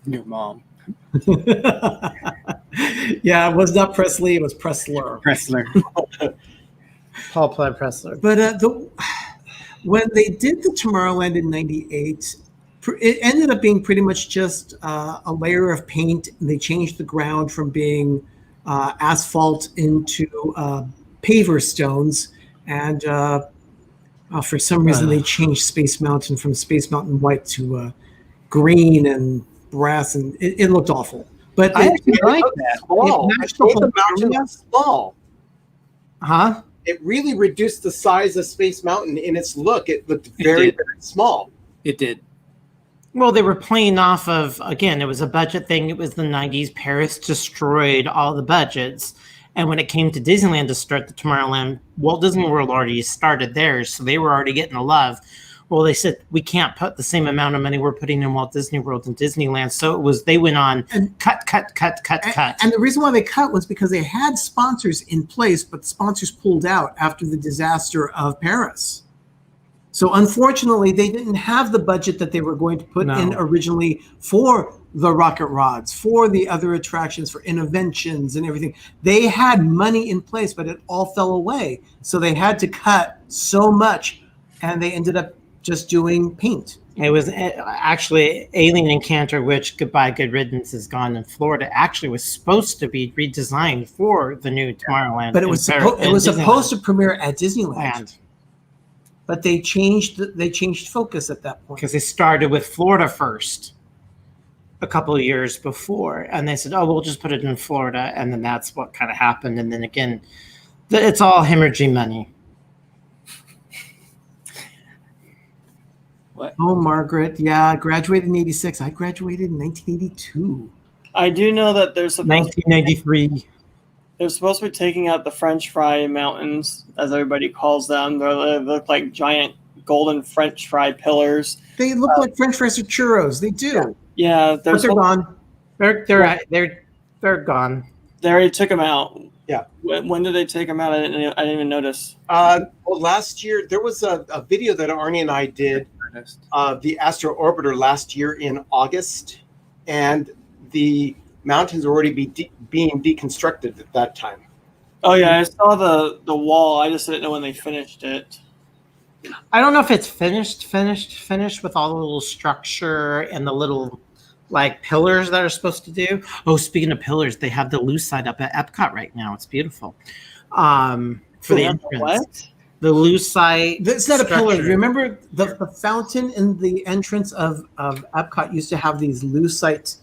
Your mom. Yeah, it was not Presley, it was Pressler. Paul Pressler. But when they did the Tomorrowland in '98, it ended up being pretty much just a layer of paint. And they changed the ground from being asphalt into paver stones. And for some reason, they changed Space Mountain from Space Mountain white to green and brass. And it looked awful. But I actually like that. The mountain was small. Huh? It really reduced the size of Space Mountain in its look. It looked very, very small. It did. Well, they were playing off of, again, it was a budget thing. It was the 90s. Paris destroyed all the budgets. And when it came to Disneyland to start the Tomorrowland, Walt Disney World already started theirs, so they were already getting the love. Well, they said, we can't put the same amount of money we're putting in Walt Disney World and Disneyland. So it was, they went on cut. And the reason why they cut was because they had sponsors in place, but the sponsors pulled out after the disaster of Paris. So unfortunately, they didn't have the budget that they were going to put in originally for the rocket rods, for the other attractions, for interventions and everything. They had money in place, but it all fell away. So they had to cut so much, and they ended up just doing paint. It was actually Alien Encounter, which Goodbye Good Riddance is gone in Florida, actually was supposed to be redesigned for the new Tomorrowland. But it was supposed to premiere at Disneyland. But they changed focus at that point. Because they started with Florida first a couple of years before. And they said, oh, we'll just put it in Florida. And then that's what kind of happened. And then again, it's all hemorrhaging money. What? Oh, Margaret. Yeah, I graduated in 86. I graduated in 1982. I do know that there's 1993. They're supposed to be taking out the French fry mountains, as everybody calls them. They look like giant golden French fry pillars. They look like French fries or churros. They do. Yeah, they're gone. They're gone. They already took them out. Yeah. When did they take them out? I didn't even notice. Well, last year there was a video that Arnie and I did of the Astro Orbiter last year in August, and the mountains were already being deconstructed at that time. Oh yeah, I saw the wall. I just didn't know when they finished it. I don't know if it's finished with all the little structure and the little like pillars that are supposed to do. Oh, speaking of pillars, they have the Lucite up at Epcot right now. It's beautiful. For the entrance. What? The Lucite. It's not a pillar. Remember the fountain in the entrance of Epcot used to have these Lucite,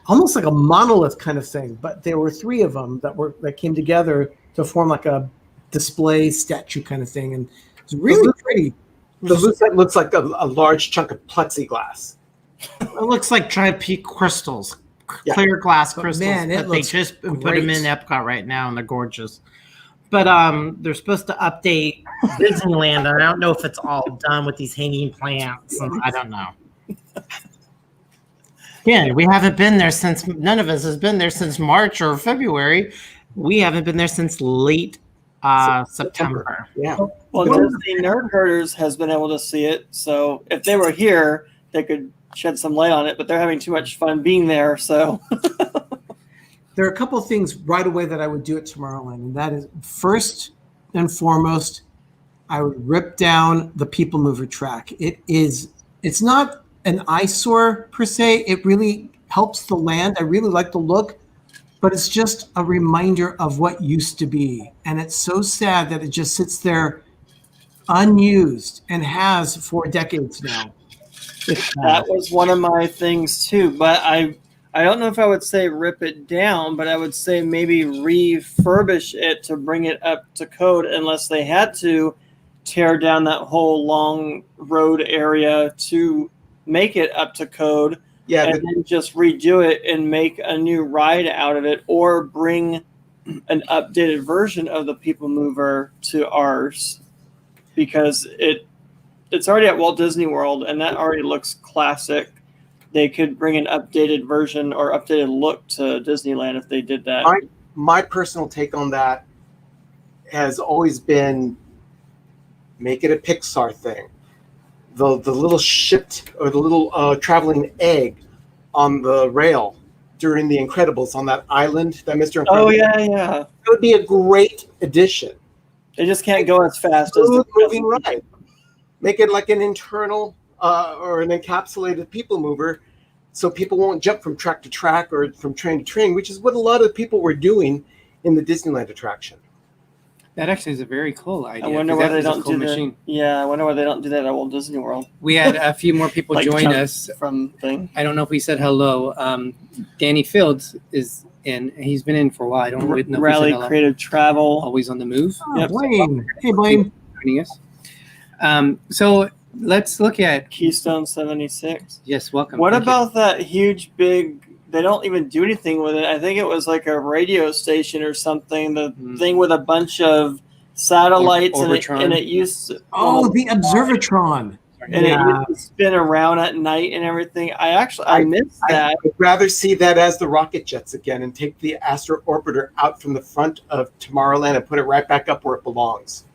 almost like a monolith kind of thing. But there were three of them that came together to form like a display statue kind of thing, and it's really pretty. The Lucite looks like a large chunk of plexiglass. It looks like giant peak crystals, clear glass crystals. Man, but they just put them in Epcot right now, and they're gorgeous. But they're supposed to update Disneyland, and I don't know if it's all done with these hanging plants. And I don't know. Again, we haven't been there since. None of us has been there since March or February. We haven't been there since late September. Yeah. Well, Disney Nerd Herders has been able to see it, so if they were here, they could shed some light on it. But they're having too much fun being there, so. There are a couple of things right away that I would do at Tomorrowland, and that is first and foremost, I would rip down the People Mover track. It's not an eyesore per se. It really helps the land. I really like the look, but it's just a reminder of what used to be. And it's so sad that it just sits there unused and has for decades now. That was one of my things too, but I don't know if I would say rip it down, but I would say maybe refurbish it to bring it up to code, unless they had to tear down that whole long road area to make it up to code. Yeah, and then just redo it and make a new ride out of it, or bring an updated version of the People Mover to ours, because it's already at Walt Disney World and that already looks classic. They could bring an updated version or updated look to Disneyland if they did that. My personal take on that has always been make it a Pixar thing. The little shipped or the little traveling egg on the rail during The Incredibles on that island that Mr. Incredible. Oh yeah. It would be a great addition. They just can't go as fast as the moving ride. Make it like an internal or an encapsulated People Mover, so people won't jump from track to track or from train to train, which is what a lot of people were doing in the Disneyland attraction. That actually is a very cool idea. I wonder why they don't do that. Yeah, I wonder why they don't do that at Walt Disney World. We had a few more people like join us from thing. I don't know if we said hello. Danny Fields is in. He's been in for a while. I don't know. Rally Creative Travel, always on the move. Oh, yep. Blaine. Hey, Blaine. Joining us. So let's look at Keystone 76. Yes, welcome. What about that huge big? They don't even do anything with it. I think it was like a radio station or something. The thing with a bunch of satellites and it used to, the Observatron. And it used to spin around at night and everything. I missed that. I would rather see that as the rocket jets again and take the Astro Orbiter out from the front of Tomorrowland and put it right back up where it belongs.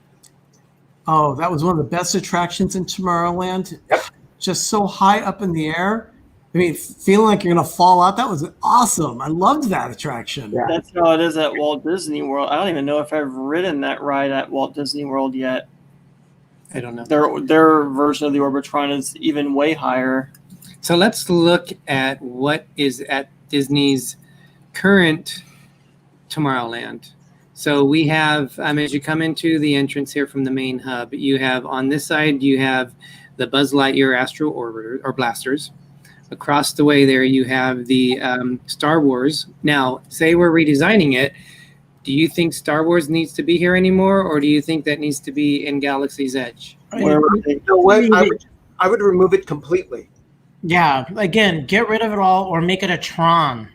Oh, that was one of the best attractions in Tomorrowland. Yep. Just so high up in the air. I mean, feeling like you're going to fall out. That was awesome. I loved that attraction. Yeah. That's how it is at Walt Disney World. I don't even know if I've ridden that ride at Walt Disney World yet. I don't know. Their version of the Orbitron is even way higher. So let's look at what is at Disney's current Tomorrowland. So we have, as you come into the entrance here from the main hub, you have on this side, you have the Buzz Lightyear Astro Orbiter or blasters. Across the way there, you have the Star Wars. Now, say we're redesigning it. Do you think Star Wars needs to be here anymore, or do you think that needs to be in Galaxy's Edge? You know what? I would remove it completely. Yeah, again, get rid of it all or make it a Tron.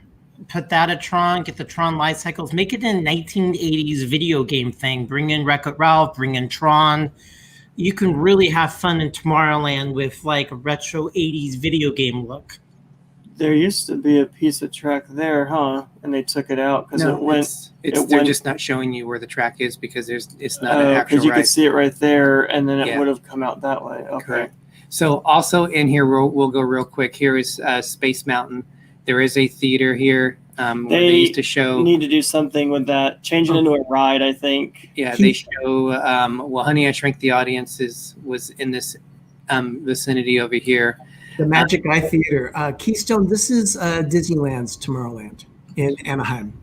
Put that at Tron, get the Tron light cycles, make it a 1980s video game thing. Bring in Wreck-It Ralph, bring in Tron. You can really have fun in Tomorrowland with like a retro 80s video game look. There used to be a piece of track there, huh? And they took it out because it went. They're just not showing you where the track is because it's not an actual because you ride. could see it right there, and then it Yeah. would have come out that way. Okay. Correct. So also in here, we'll go real quick. Here is Space Mountain. There is a theater here where they used to show. Need to do something with that. Change it into a ride, I think. Yeah, they show. Well, Honey, I Shrunk the Audience was in this vicinity over here. The Magic Eye Theater. Keystone, this is Disneyland's Tomorrowland in Anaheim.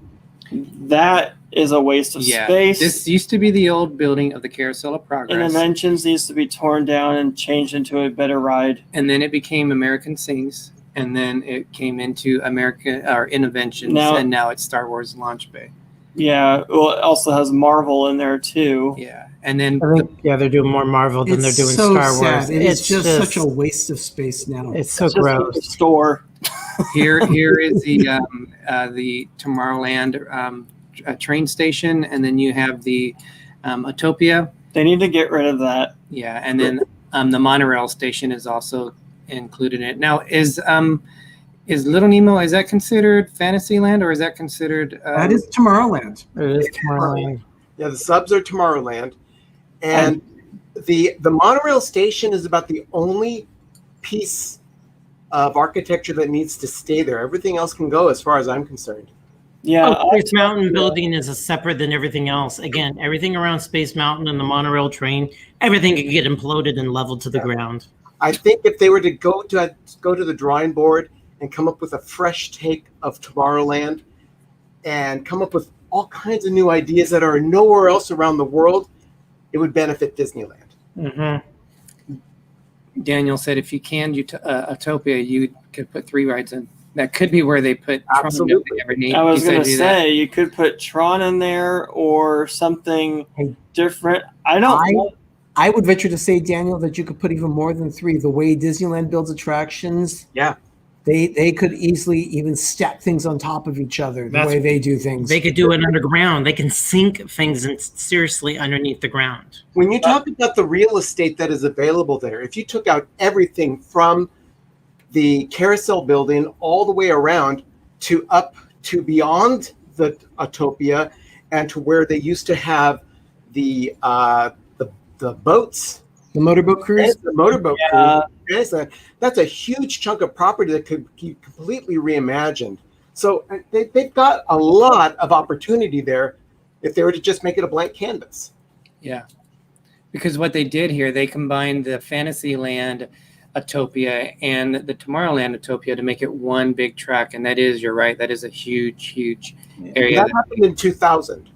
That is a waste of space. This used to be the old building of the Carousel of Progress. And Inventions needs to be torn down and changed into a better ride. And then it became American Sings. And then it came into Inventions. And now it's Star Wars Launch Bay. Yeah. Well, it also has Marvel in there too. Yeah. And then they're doing more Marvel than they're doing so Star Wars. Sad. It's just such a waste of space now. It's so Just gross. a store. here is the Tomorrowland train station, and then you have the Autopia. They need to get rid of that. Yeah, and then the monorail station is also included in it. Now, is Little Nemo, is that considered Fantasyland, or is that considered? That is Tomorrowland. It is Tomorrowland. Yeah, the subs are Tomorrowland, and the monorail station is about the only piece of architecture that needs to stay there. Everything else can go, as far as I'm concerned. Yeah. Space Mountain building is separate than everything else. Again, everything around Space Mountain and the monorail train, everything could get imploded and leveled to the ground. I think if they were to go to the drawing board and come up with a fresh take of Tomorrowland and come up with all kinds of new ideas that are nowhere else around the world, it would benefit Disneyland. Mm-hmm. Daniel said if you canned Autopia, you could put 3 rides in. That could be where they put Absolutely. Tron. I was going to say you could put Tron in there or something different. I would venture to say, Daniel, that you could put even more than 3. The way Disneyland builds attractions, Yeah. they could easily even stack things on top of each other. The way they do things, They could do it underground. They can sink things seriously underneath the ground. When you talk about the real estate that is available there, if you took out everything from the carousel building all the way around to up to beyond the Autopia and to where they used to have the boats, the motorboat cruise, cruise, that's a huge chunk of property that could be completely reimagined. So they've got a lot of opportunity there if they were to just make it a blank canvas. Yeah, because what they did here, they combined the Fantasyland Autopia and the Tomorrowland Autopia to make it one big track, and that is, you're right, that is a huge area. That happened in 2000.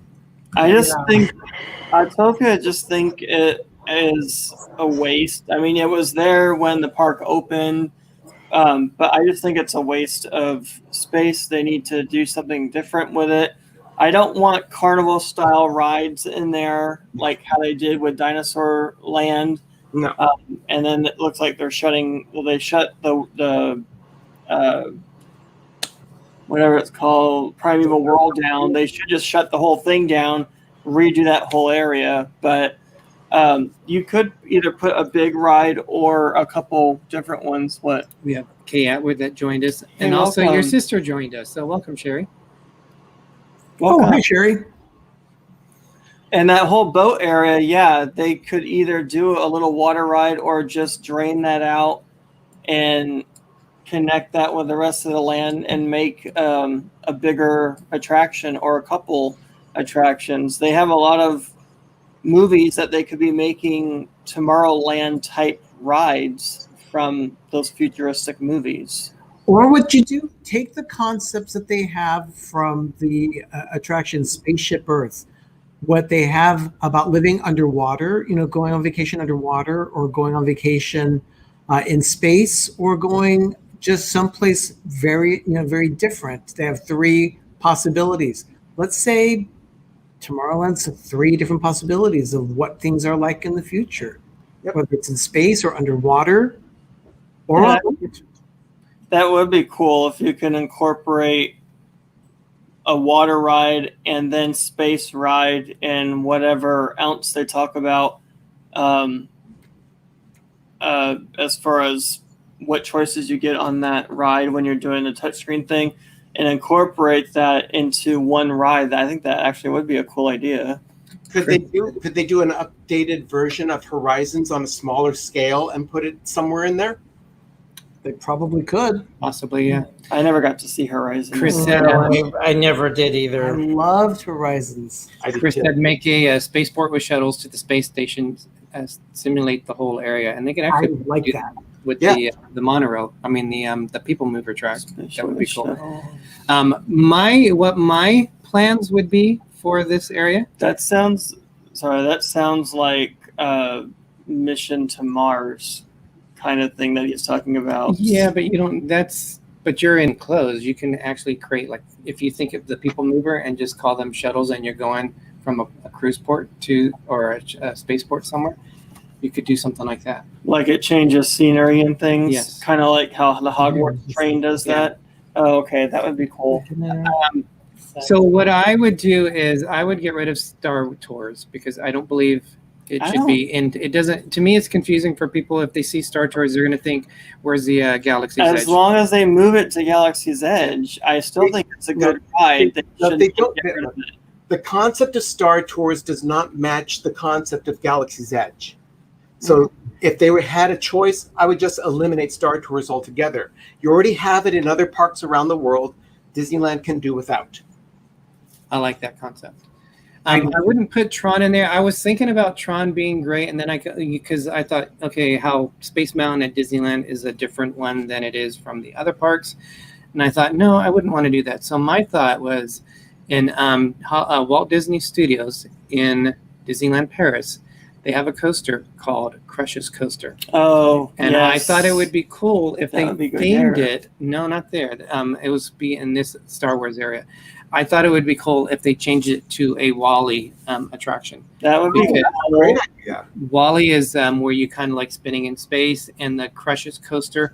I just think Autopia, it is a waste. I mean, it was there when the park opened, but I just think it's a waste of space. They need to do something different with it. I don't want carnival style rides in there like how they did with Dinosaur Land. No. And then it looks like they shut the whatever it's called, Primeval World down. They should just shut the whole thing down, redo that whole area. But you could either put a big ride or a couple different ones. What? We have Kay Atwood that joined us, and Hey, also welcome. your sister joined us. So welcome, Sherry. Oh, hi, Sherry. And that whole boat area, yeah, they could either do a little water ride or just drain that out and connect that with the rest of the land and make a bigger attraction or a couple attractions. They have a lot of movies that they could be making Tomorrowland type rides from those futuristic movies. Or what you do, take the concepts that they have from the attraction Spaceship Earth, what they have about living underwater, going on vacation underwater, or going on vacation in space, or going just someplace very, very different. They have 3 possibilities. Let's say Tomorrowland's 3 different possibilities of what things are like in the future, whether it's in space or underwater, or that would be cool if you can incorporate a water ride and then space ride and whatever else they talk about as far as what choices you get on that ride when you're doing the touchscreen thing, and incorporate that into one ride. I think that actually would be a cool idea. Could they do an updated version of Horizons on a smaller scale and put it somewhere in there? They probably could. Possibly, yeah. I never got to see Horizons. Chris said, I never did I either. loved Horizons. Chris said make a spaceport with shuttles to the space station, simulate the whole area, and they could I actually like do that. with the monorail. I mean the people mover track. That would be cool. What my plans would be for this area. That sounds like Mission to Mars kind of thing that he's talking about. Yeah, but but you're enclosed. You can actually create, like, if you think of the people mover and just call them shuttles, and you're going from a cruise port to, or a spaceport somewhere, you could do something like that. Like it changes scenery and things. Yes. Kind of like how the Hogwarts train does that. Oh, okay, that would be cool. So what I would do is I would get rid of Star Tours, because I don't believe it should be. And it doesn't, to me, it's confusing for people. If they see Star Tours, they're going to think, where's the Galaxy's Edge? As long as they move it to Galaxy's Edge, I still think it's a good ride. They don't get rid of it. The concept of Star Tours does not match the concept of Galaxy's Edge. So if they had a choice, I would just eliminate Star Tours altogether. You already have it in other parks around the world. Disneyland can do without. I like that concept. I wouldn't put Tron in there. I was thinking about Tron being great, and then because I thought, okay, how Space Mountain at Disneyland is a different one than it is from the other parks, and I thought, no, I wouldn't want to do that. So my thought was, in Walt Disney Studios in Disneyland Paris, they have a coaster called Crush's Coaster. Oh, and yes. I thought it would be cool if they themed there. it. No, not there. It was be in this Star Wars area. I thought it would be cool if they changed it to a Wall-E attraction. That would be cool. Great idea. Wall-E is where you kind of like spinning in space, and the Crush's Coaster,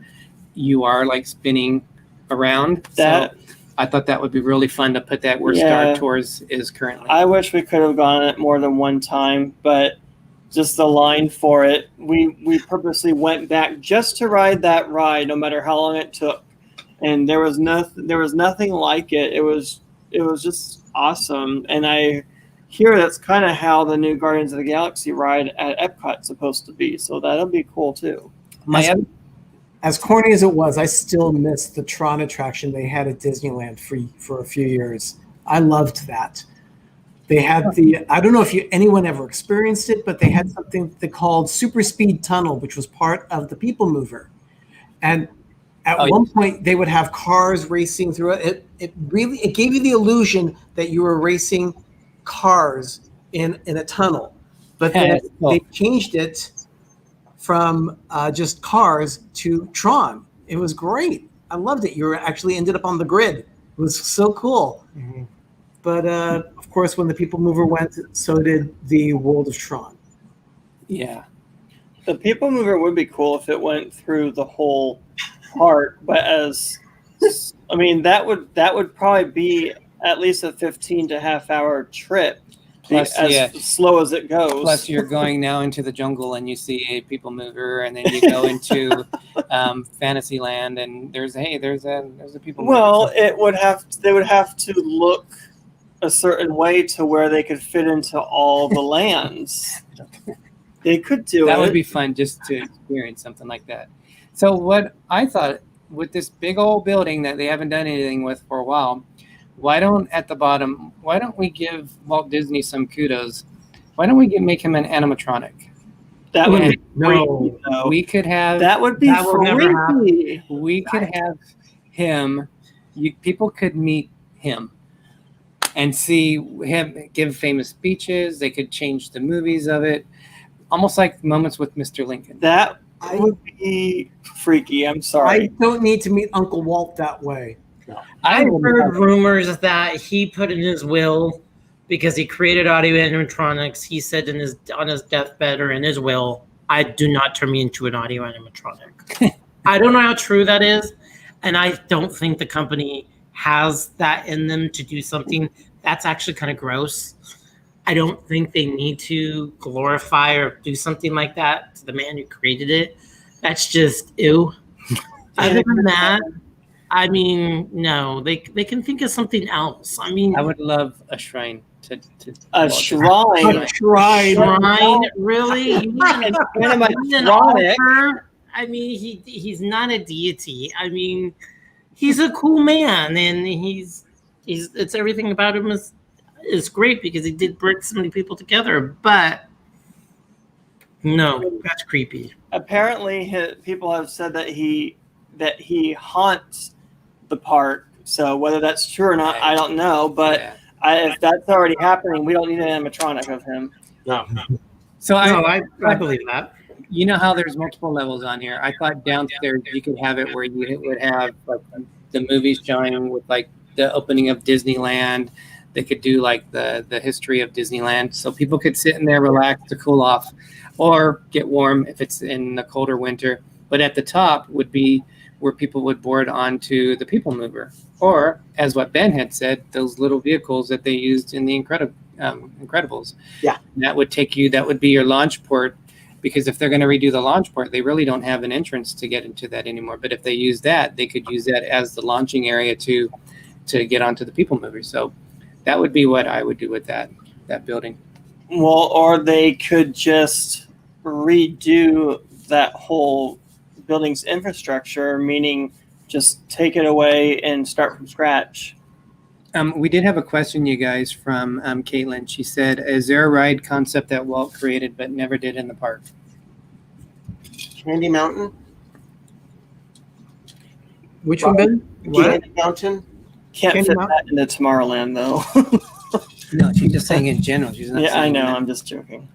you are like spinning around. So I thought that would be really fun to put that where Star Tours is currently. I wish we could have gone it more than one time, but just the line for it, we purposely went back just to ride that ride, no matter how long it took, and there was nothing like it. It was just awesome, and I hear that's kind of how the new Guardians of the Galaxy ride at Epcot's supposed to be. So that'll be cool too. As corny as it was, I still miss the Tron attraction they had at Disneyland for a few years. I loved that. They had I don't know if anyone ever experienced it, but they had something they called Super Speed Tunnel, which was part of the People Mover. And at one point, they would have cars racing through it. It gave you the illusion that you were racing cars in a tunnel. But then they changed it from just cars to Tron. It was great. I loved it. You actually ended up on the grid. It was so cool. Mm-hmm. But of course, when the People Mover went, so did the World of Tron. Yeah. The People Mover would be cool if it went through the whole park, but that would probably be at least a 15 to half hour trip. Plus, as slow as it goes. Plus, you're going now into the jungle, and you see a People Mover, and then you go into Fantasyland, and there's a People Mover. Well, they would have to look a certain way to where they could fit into all the lands. They could do That it. would be fun just to experience something like that. So what I thought with this big old building that they haven't done anything with for a while, why don't we give Walt Disney some kudos? Why don't we make him an animatronic? That would be No. freaky, though. We could have That would be That will never freaky. we could have him. People could meet him and see him give famous speeches. They could change the movies of it, almost like Moments with Mr. Lincoln. That would be freaky. I'm sorry. I don't need to meet Uncle Walt that way. I've heard rumors that he put in his will, because he created audio animatronics. He said on his deathbed or in his will, "I do not turn me into an audio animatronic." I don't know how true that is, and I don't think the company has that in them to do something that's actually kind of gross. I don't think they need to glorify or do something like that to the man who created it. That's just ew. Other than that, I mean, no, they can think of something else. I mean, I would love a shrine to A shrine. A shrine. shrine, really? You need an Animatronic. altar? I mean, he's not a deity. I mean, he's a cool man, and he's it's everything about him is great because he did bring so many people together. But no, that's creepy. Apparently, people have said that he haunts the park. So whether that's true or not, I don't know. But Yeah. if that's already happening, we don't need an animatronic of him. No. So I believe that. you know how there's multiple levels on here. I thought downstairs you could have it where you would have like the movies showing with like the opening of Disneyland. They could do like the history of Disneyland, so people could sit in there, relax to cool off, or get warm if it's in the colder winter. But at the top would be where people would board onto the People Mover, or as what Ben had said, those little vehicles that they used in the Incredibles. Yeah, that would take you. That would be your launch port. Because if they're going to redo the launch port, they really don't have an entrance to get into that anymore. But if they use that, they could use that as the launching area to get onto the People Mover. So that would be what I would do with that building. Well, or they could just redo that whole building's infrastructure, meaning just take it away and start from scratch. We did have a question, you guys, from Caitlin. She said, is there a ride concept that Walt created but never did in the park? Candy Mountain? Which one, Ben? Candy Mountain? Can't Candy fit Mountain? that into Tomorrowland, though. No, she's just saying in general. She's not Yeah, I saying know. that. I'm just joking.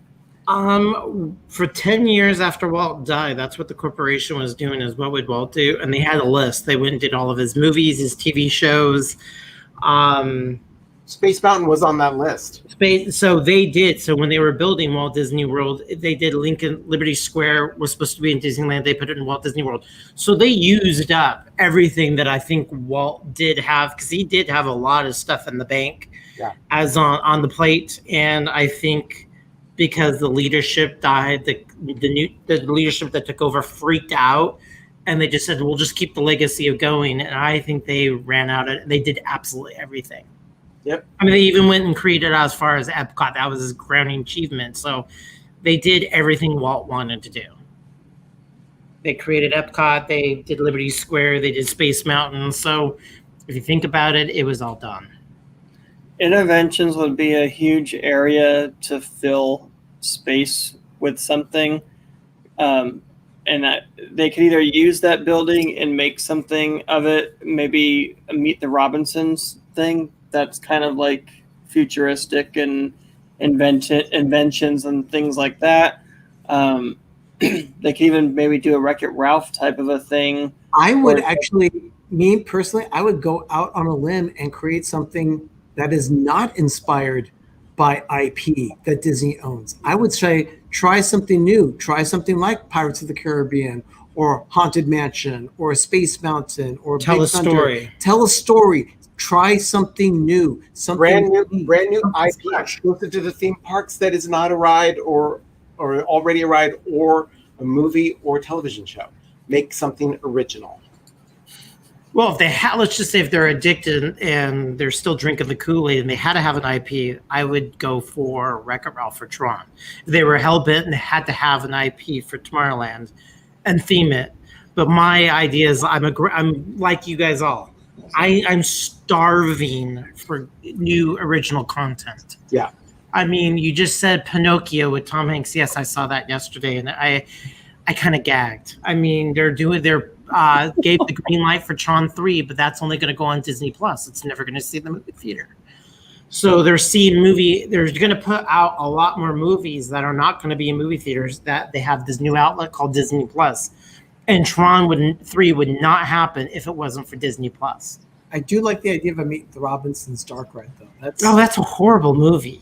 For 10 years after Walt died, that's what the corporation was doing, is what would Walt do? And they had a list. They went and did all of his movies, his TV shows. Space Mountain was on that list. So they did. So when they were building Walt Disney World, they did Liberty Square was supposed to be in Disneyland. They put it in Walt Disney World. So they used up everything that I think Walt did have, because he did have a lot of stuff in the bank as on the plate. And I think because the leadership died, the leadership that took over freaked out, and they just said, we'll just keep the legacy of going. And I think they ran out of, they did absolutely everything. Yep. I mean, they even went and created as far as Epcot. That was his crowning achievement. So they did everything Walt wanted to do. They created Epcot. They did Liberty Square. They did Space Mountain. So if you think about it, it was all done. Interventions would be a huge area to fill space with something. And that they could either use that building and make something of it, maybe Meet the Robinsons thing that's kind of like futuristic and inventions and things like that. They could even maybe do a Wreck-It Ralph type of a thing. I would actually, me personally, I would go out on a limb and create something that is not inspired by IP that Disney owns. I would say try something new. Try something like Pirates of the Caribbean or Haunted Mansion or Space Mountain or Tell Big a Thunder. story. Tell a story. Try something new. Brand new Something IP exclusive to the theme parks that is not a ride or already a ride or a movie or television show. Make something original. Well, if they had, let's just say if they're addicted and they're still drinking the Kool-Aid and they had to have an IP, I would go for Wreck-It Ralph for Tron. If they were hell-bent and they had to have an IP for Tomorrowland and theme it. But my idea is I'm like you guys all. I'm starving for new original content. Yeah. I mean, you just said Pinocchio with Tom Hanks. Yes, I saw that yesterday, and I kind of gagged. I mean, they're gave the green light for Tron 3, but that's only going to go on Disney Plus. It's never going to see the movie theater. So they're going to put out a lot more movies that are not going to be in movie theaters. That they have this new outlet called Disney Plus, and Tron 3 would not happen if it wasn't for Disney Plus. I do like the idea of a Meet the Robinsons Dark Ride, though. That's a horrible movie.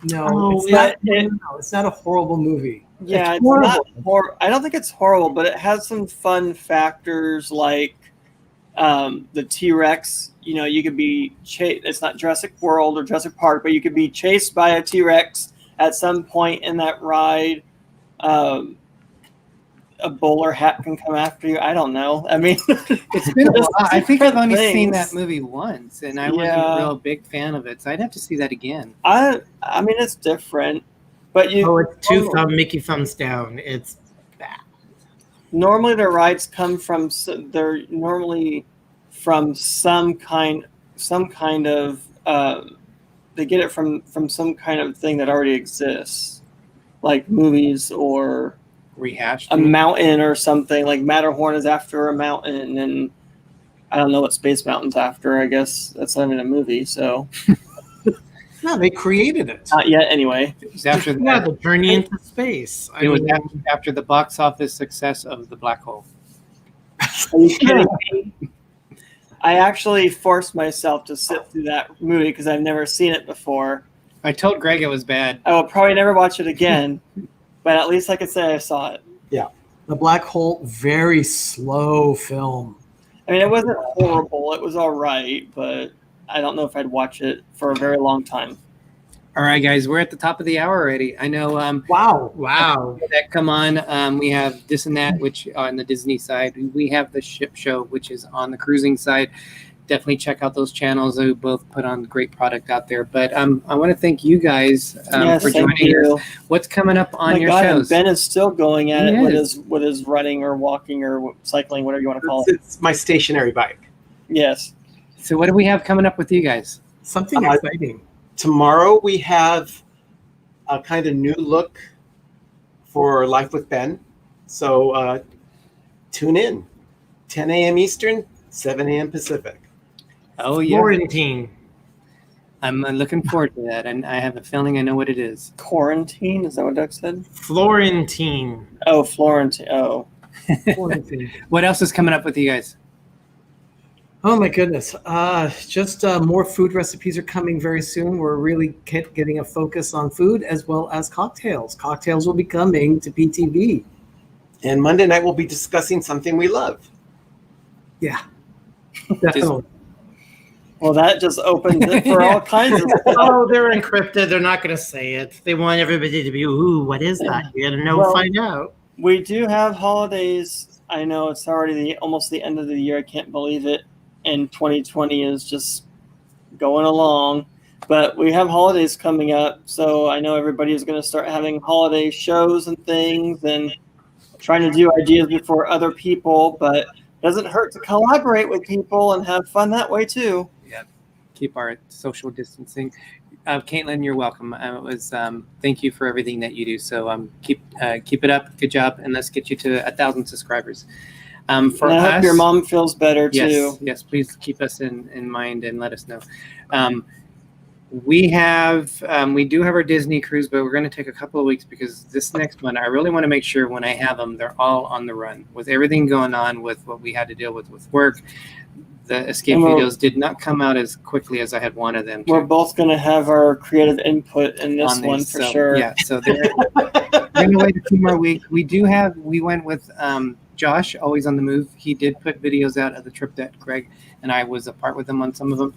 No, it's not a horrible movie. Yeah, it's horrible. Not I don't think it's horrible, but it has some fun factors like the T-Rex. You know, you could be chased. It's not Jurassic World or Jurassic Park, but you could be chased by a T-Rex at some point in that ride. A bowler hat can come after you. I don't know. I mean, it's been a while. I think I've only seen things. that movie once, and I wasn't a real big fan of it, so I'd have to see that again. I mean, it's different, but it's Mickey thumbs down. It's bad. Normally, the rides come from they're normally from some kind of they get it from some kind of thing that already exists, like movies or rehashed a mountain or something. Like Matterhorn is after a mountain, and I don't know what Space Mountain's after. I guess that's not even a movie, so no, they created it. Not yet, anyway. It was after the journey into space. It was after the box office success of The Black Hole. Are you kidding me? I actually forced myself to sit through that movie because I've never seen it before. I told Greg it was bad. I will probably never watch it again. But at least I could say I saw it. Yeah. The Black Hole, very slow film. I mean, it wasn't horrible. It was all right, but I don't know if I'd watch it for a very long time. All right, guys, we're at the top of the hour already. I know. Wow. That come on. We have this and that, which on the Disney side. We have the Ship Show, which is on the cruising side. Definitely check out those channels. They both put on great product out there. But I want to thank you guys for joining us. What's coming up on your shows? Ben is still going at it with his running or walking or cycling, whatever you want to call it. It's my stationary bike. Yes. So what do we have coming up with you guys? Something exciting. Tomorrow we have a kind of new look for Life with Ben. So tune in. 10 a.m. Eastern, 7 a.m. Pacific. Oh, yeah. Quarantine. I'm looking forward to that, and I have a feeling I know what it is. Quarantine? Is that what Doug said? Florentine. Oh, Florentine. Oh. Quarantine. What else is coming up with you guys? Oh, my goodness. Just more food recipes are coming very soon. We're really getting a focus on food as well as cocktails. Cocktails will be coming to PTV. And Monday night we'll be discussing something we love. Yeah. Definitely. Well, that just opens it for all kinds of stuff. Oh, they're encrypted. They're not going to say it. They want everybody to be, ooh, what is that? You got to know, find out. We do have holidays. I know it's already almost the end of the year. I can't believe it. And 2020 is just going along. But we have holidays coming up. So I know everybody is going to start having holiday shows and things and trying to do ideas before other people. But it doesn't hurt to collaborate with people and have fun that way too. Keep our social distancing. Caitlin, you're welcome. Thank you for everything that you do. So keep it up. Good job, and let's get you to 1,000 subscriers. I hope your mom feels better too. Yes, please keep us in mind and let us know. We do have our Disney cruise, but we're going to take a couple of weeks because this next one, I really want to make sure when I have them, they're all on the run. With everything going on with what we had to deal with work, the escape videos did not come out as quickly as I had wanted them to. We're both going to have our creative input in this one for sure. Yeah, so they're going to wait a few more weeks. We went with Josh, always on the move. He did put videos out of the trip that Greg and I was apart with him on some of them.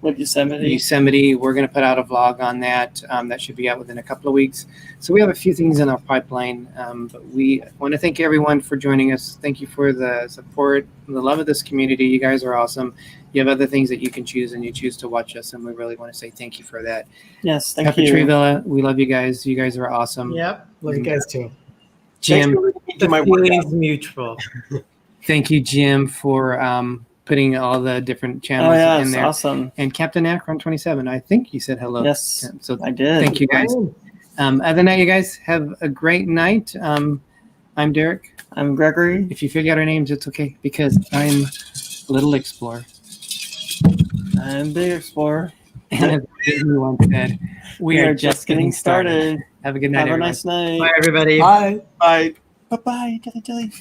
With Yosemite. Yosemite, we're going to put out a vlog on that. That should be out within a couple of weeks. So we have a few things in our pipeline, but we want to thank everyone for joining us. Thank you for the support, the love of this community. You guys are awesome. You have other things that you can choose, and you choose to watch us, and we really want to say thank you for that. Yes, thank Pepper you. Villa, we love you guys. You guys are awesome. Yep. Love you guys too. Jim, The feeling's mutual. thank you, Jim, for putting all the different Oh channels yeah, in it's there. awesome. And Captain Akron 27, I think you said hello. Yes, So I did. thank you guys. Other than that, you guys have a great night. I'm Derick. I'm Gregory. If you figure out our names, it's okay because I'm Little Explorer. I'm Big Explorer. And as Disney once said, we are just getting started. Have a good night, Have a everyone. nice night. Bye, everybody. Bye. Bye. Bye-bye, dilly dilly.